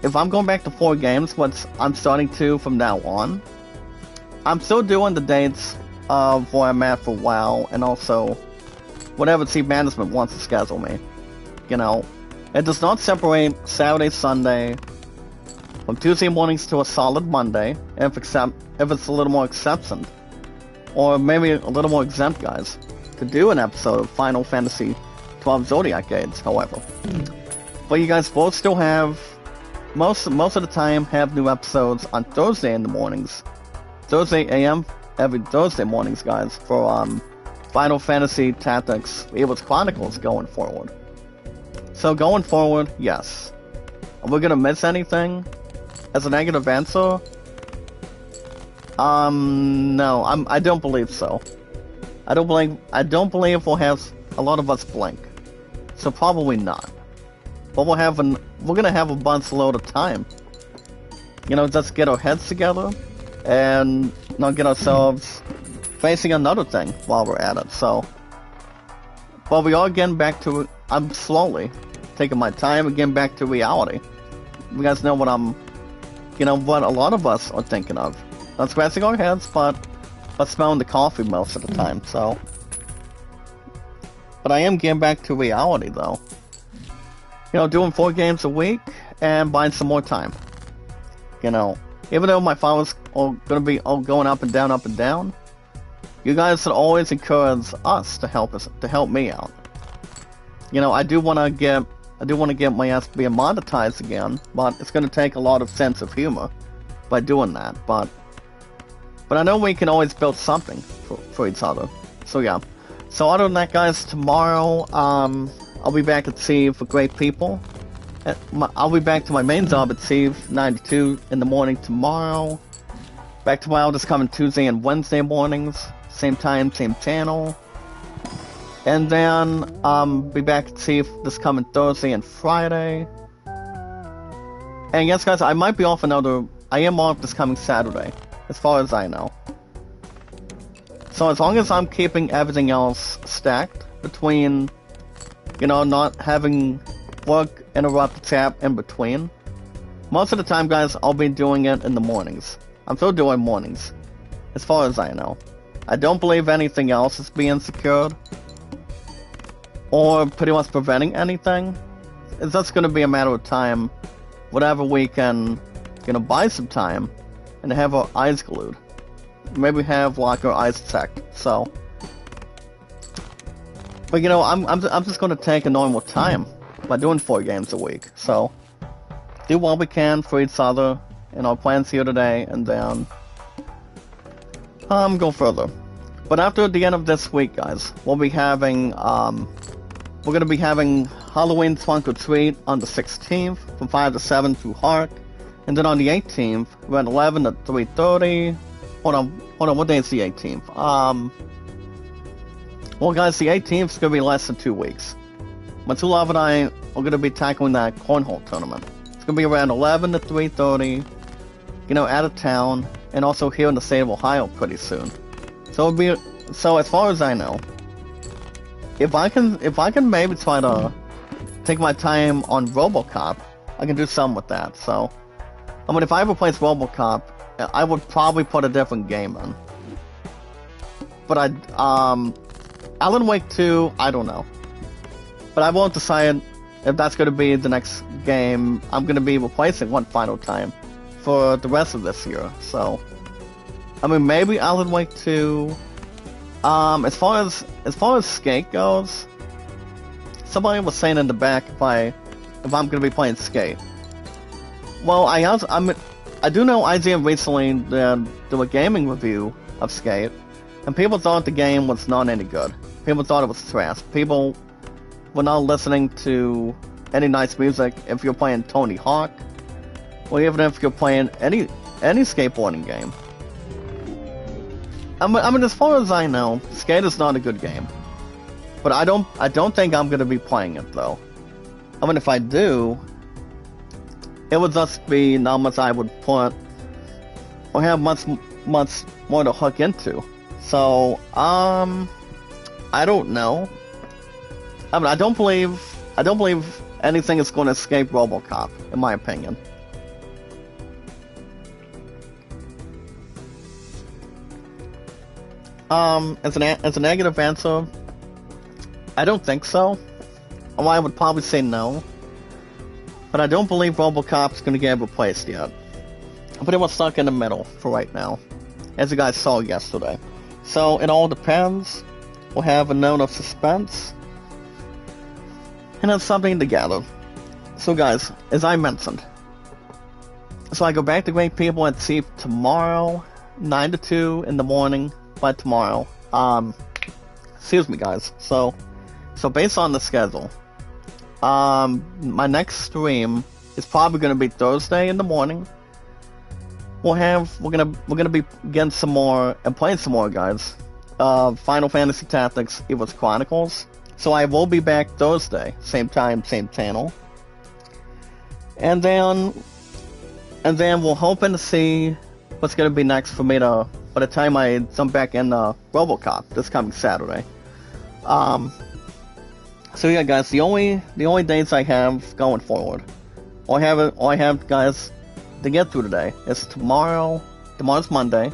if I'm going back to 4 games, what I'm starting to from now on, I'm still doing the dates of where I'm at for WoW, and also whatever team management wants to schedule me. You know, it does not separate Saturday, Sunday, from Tuesday mornings to a solid Monday, if it's a little more exception, or maybe a little more exempt, guys, to do an episode of Final Fantasy XII Zodiac Gates, however. But you guys both still have, most of the time, have new episodes on Thursday in the mornings. Thursday AM, every Thursday mornings, guys, for Final Fantasy Tactics Evil's Chronicles going forward. So going forward, yes. Are we gonna miss anything? As a negative answer? No, I don't believe so. I don't believe we'll have a lot of us blink. So probably not. But we're gonna have a bunch load of time. You know, just get our heads together and not get ourselves facing another thing while we're at it. So, but we are getting back to. I'm slowly taking my time and getting back to reality. You guys know what what a lot of us are thinking of. Not scratching our heads, but smelling the coffee most of the time. So, but I am getting back to reality though. You know, doing 4 games a week and buying some more time. You know, even though my followers are gonna be all going up and down, you guys should always encourage us to help me out. You know, I do want to get my ass being monetized again, but it's gonna take a lot of sense of humor by doing that. But I know we can always build something for each other. So yeah. So other than that, guys, tomorrow I'll be back at Steve for Great People. I'll be back to my main job at Steve 92 in the morning tomorrow. Back to WoW this coming Tuesday and Wednesday mornings. Same time, same channel. And then, be back at Steve this coming Thursday and Friday. And yes, guys, I might be off I am off this coming Saturday. as far as I know. So as long as I'm keeping everything else stacked between, you know, not having work interrupt the tab in between, most of the time, guys, I'll be doing it in the mornings. I'm still doing mornings, as far as I know. I don't believe anything else is being secured, or pretty much preventing anything. It's just going to be a matter of time, whatever we can, you know, buy some time, and have our eyes glued. Maybe have, like, our eyes checked, so. But, you know, I'm just going to take a normal time by doing 4 games a week, so. Do what we can for each other in our plans here today, and then go further. But after the end of this week, guys, we'll be having we're gonna be having Halloween Trunk or Treat on the 16th from 5 to 7 through Hark, and then on the 18th we're at 11 to 3:30. Hold on, what day is the 18th? Well, guys, the 18th is gonna be less than 2 weeks. My two love and I are gonna be tackling that cornhole tournament. It's gonna be around 11 to 3:30, you know, out of town, and also here in the state of Ohio pretty soon. So as far as I know, if I can maybe try to take my time on RoboCop, I can do something with that. So, I mean, if I ever play RoboCop, I would probably put a different game in. But Alan Wake 2, I don't know. But I won't decide if that's going to be the next game I'm going to be replacing one final time for the rest of this year. So, I mean, maybe Alan Wake 2. As far as Skate goes, somebody was saying in the back if I'm going to be playing Skate. Well, I do know IGN recently did a gaming review of Skate, and people thought the game was not any good. People thought it was trash. People were not listening to any nice music if you're playing Tony Hawk, or even if you're playing any skateboarding game. I mean, as far as I know, Skate is not a good game. But I don't think I'm gonna be playing it though. I mean, if I do, it would just be not much I would put or have much more to hook into. So, I don't know. I mean, I don't believe anything is going to escape RoboCop, in my opinion. As a negative answer, I don't think so. Well, I would probably say no. But I don't believe RoboCop's going to get replaced yet. I'm pretty much stuck in the middle for right now, as you guys saw yesterday. So it all depends. We'll have a note of suspense, and have something to gather. So guys, as I mentioned, so I go back to Great People at Sea tomorrow, 9 to 2 in the morning. By tomorrow, excuse me, guys. So based on the schedule, my next stream is probably gonna be Thursday in the morning. We're gonna be getting some more and playing some more, guys. Final Fantasy Tactics Evil's Chronicles. So I will be back Thursday, same time, same channel. And then we're hoping to see what's gonna be next for me to. By the time I jump back in RoboCop this coming Saturday. So yeah, guys, the only dates I have going forward, all I have, guys, to get through today is tomorrow. Tomorrow's Monday,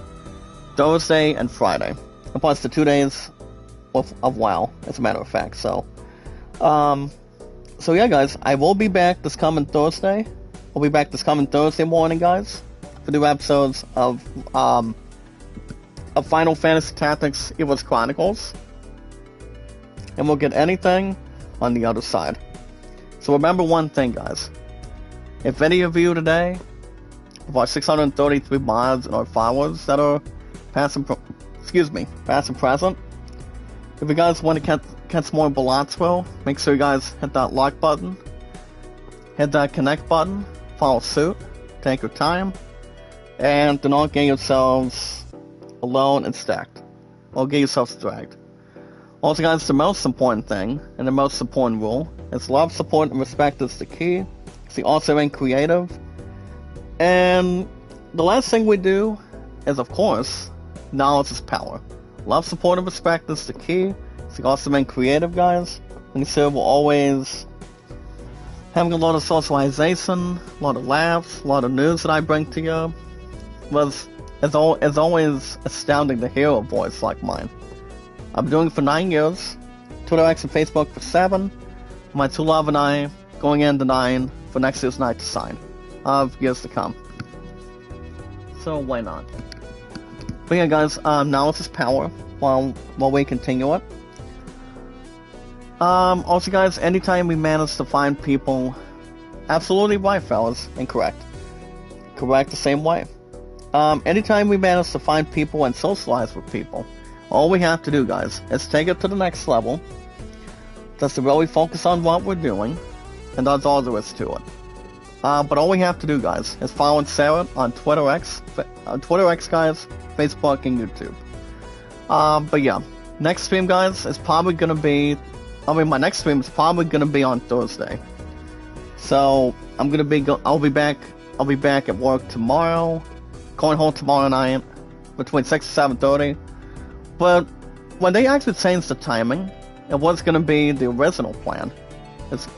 Thursday, and Friday, and plus the 2 days of WoW, as a matter of fact. So yeah, guys, I will be back this coming Thursday. We'll be back this coming Thursday morning, guys, for new episodes of Final Fantasy Tactics Evil's Chronicles, and we'll get anything on the other side. So remember one thing, guys. If any of you today, of our 633 mods and our followers that are past and present, if you guys want to catch more Balatro, make sure you guys hit that like button, hit that connect button, follow suit, take your time, and do not get yourselves alone and stacked, or get yourselves dragged. Also, guys, the most important thing, and the most important rule, is love, support, and respect is the key. See, also in creative. And the last thing we do is, of course, knowledge is power. Love, support, and respect is the key. So also remain creative, guys. Like I said, we're always having a lot of socialization, a lot of laughs, a lot of news that I bring to you. It's always astounding to hear a voice like mine. I've been doing it for 9 years. Twitter, X, and Facebook for 7. My two love and I going into 9 for next year's night to sign. Of years to come. So why not? But yeah, guys, knowledge is power. While we continue it. Also, guys, anytime we manage to find people, absolutely right, fellas, incorrect. Correct the same way. Anytime we manage to find people and socialize with people, all we have to do, guys, is take it to the next level. Just to really focus on what we're doing, and that's all there is to it. But all we have to do, guys, is follow Sarah on Twitter X, guys, Facebook, and YouTube. But yeah, next stream, guys, is probably gonna be. My next stream is probably gonna be on Thursday. So I'm gonna be. I'll be back at work tomorrow. Going home tomorrow night between 6 and 7:30. But when they actually changed the timing, it was gonna be the original plan.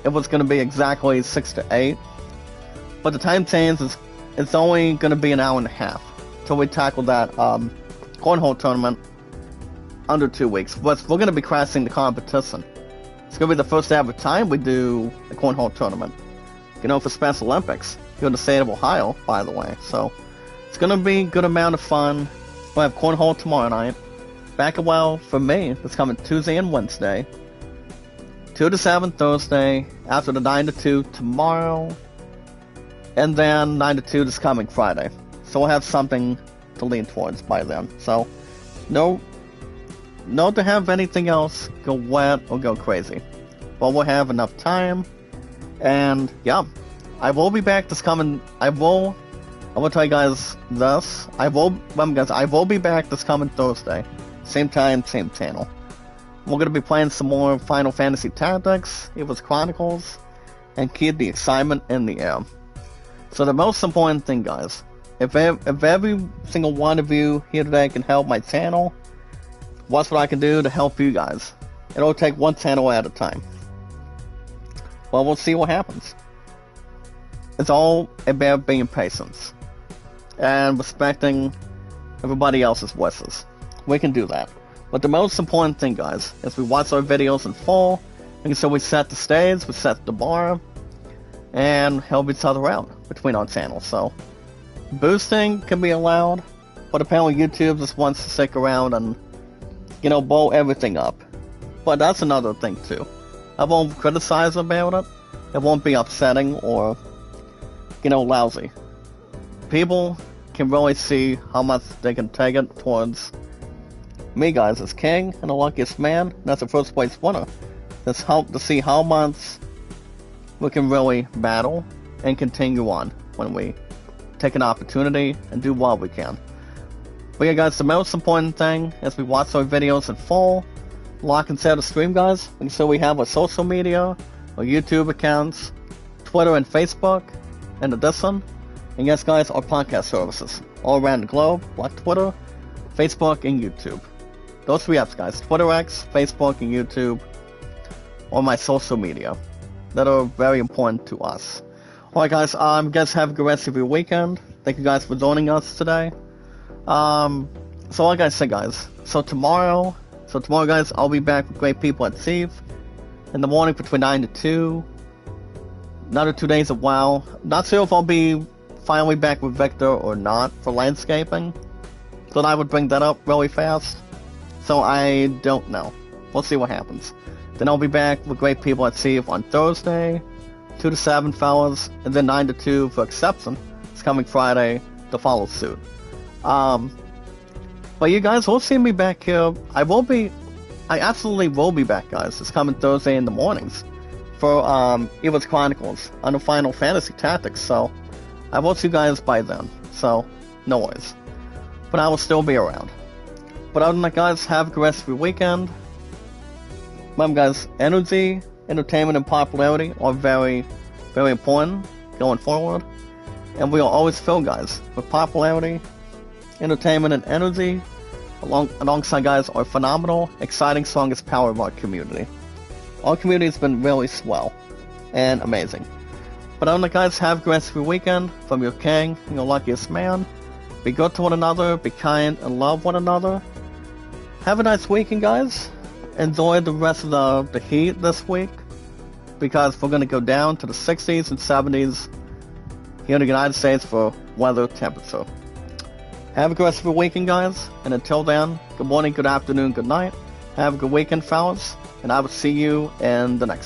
It was gonna be exactly 6 to 8. But the time change is it's only gonna be an hour and a half till we tackle that cornhole tournament under 2 weeks. But we're gonna be crashing the competition. It's gonna be the first ever time we do a cornhole tournament. For Special Olympics here in the state of Ohio, by the way. So it's gonna be a good amount of fun. We'll have cornhole tomorrow night. Back a while for me. It's coming Tuesday and Wednesday. 2 to 7 Thursday. After the 9 to 2 tomorrow. And then 9 to 2 this coming Friday. So we'll have something to lean towards by then. So, no to have anything else go wet or go crazy. But we'll have enough time. And, yeah. I will be back this coming... I will tell you guys this. I will be back this coming Thursday. Same time, same channel. We're going to be playing some more Final Fantasy Tactics, Evil's Chronicles, and keep the excitement in the air. So the most important thing, guys, if every single one of you here today can help my channel, what's what I can do to help you guys? It'll take one channel at a time. Well, we'll see what happens. It's all about being patient and respecting everybody else's wishes. We can do that. But the most important thing, guys, is we watch our videos in full, and so we set the stage, we set the bar, and help each other out between our channels. So boosting can be allowed, but apparently YouTube just wants to stick around and blow everything up. But that's another thing too. I won't criticize about it. It won't be upsetting or lousy. People can really see how much they can take it towards me, guys, as king and the luckiest man. That's the first place winner. That's help to see how much we can really battle and continue on when we take an opportunity and do what we can. But yeah, guys, the most important thing is we watch our videos in full, like and share the stream, guys. And so we have our social media, our YouTube accounts, Twitter and Facebook, and addition. And yes, guys, our podcast services all around the globe, like Twitter, Facebook, and YouTube. Those 3 apps, guys, Twitter X, Facebook, and YouTube, are my social media that are very important to us. Alright, guys, guys, have a good rest of your weekend. Thank you guys for joining us today. So like I said, guys, so tomorrow, guys, I'll be back with great people at Steve in the morning between 9 to 2. Another 2 days of WoW. Not sure if I'll be finally back with Victor or not for landscaping. Thought I would bring that up really fast. So I don't know. We'll see what happens. Then I'll be back with great people at Steve on Thursday, 2 to 7 fellas, and then 9 to 2 for Exception. It's coming Friday to follow suit. But you guys will see me back here. I absolutely will be back, guys. It's coming Thursday in the mornings for Evil's Chronicles under Final Fantasy Tactics. So I will see you guys by then. So no worries. But I will still be around. But other than that, guys, have a good rest of your weekend. Remember, guys, energy, entertainment, and popularity are very, very important going forward. And we will always fill, guys, with popularity entertainment, and energy. Alongside guys our phenomenal, exciting song is power of our community. Our community has been really swell and amazing. But on the guys, have a great weekend from your king, your luckiest man. Be good to one another, be kind, and love one another. Have a nice weekend, guys. Enjoy the rest of the heat this week, because we're going to go down to the 60s and 70s here in the United States for weather temperature. Have a good rest of your weekend, guys. And until then, good morning, good afternoon, good night. Have a good weekend, fellas. And I will see you in the next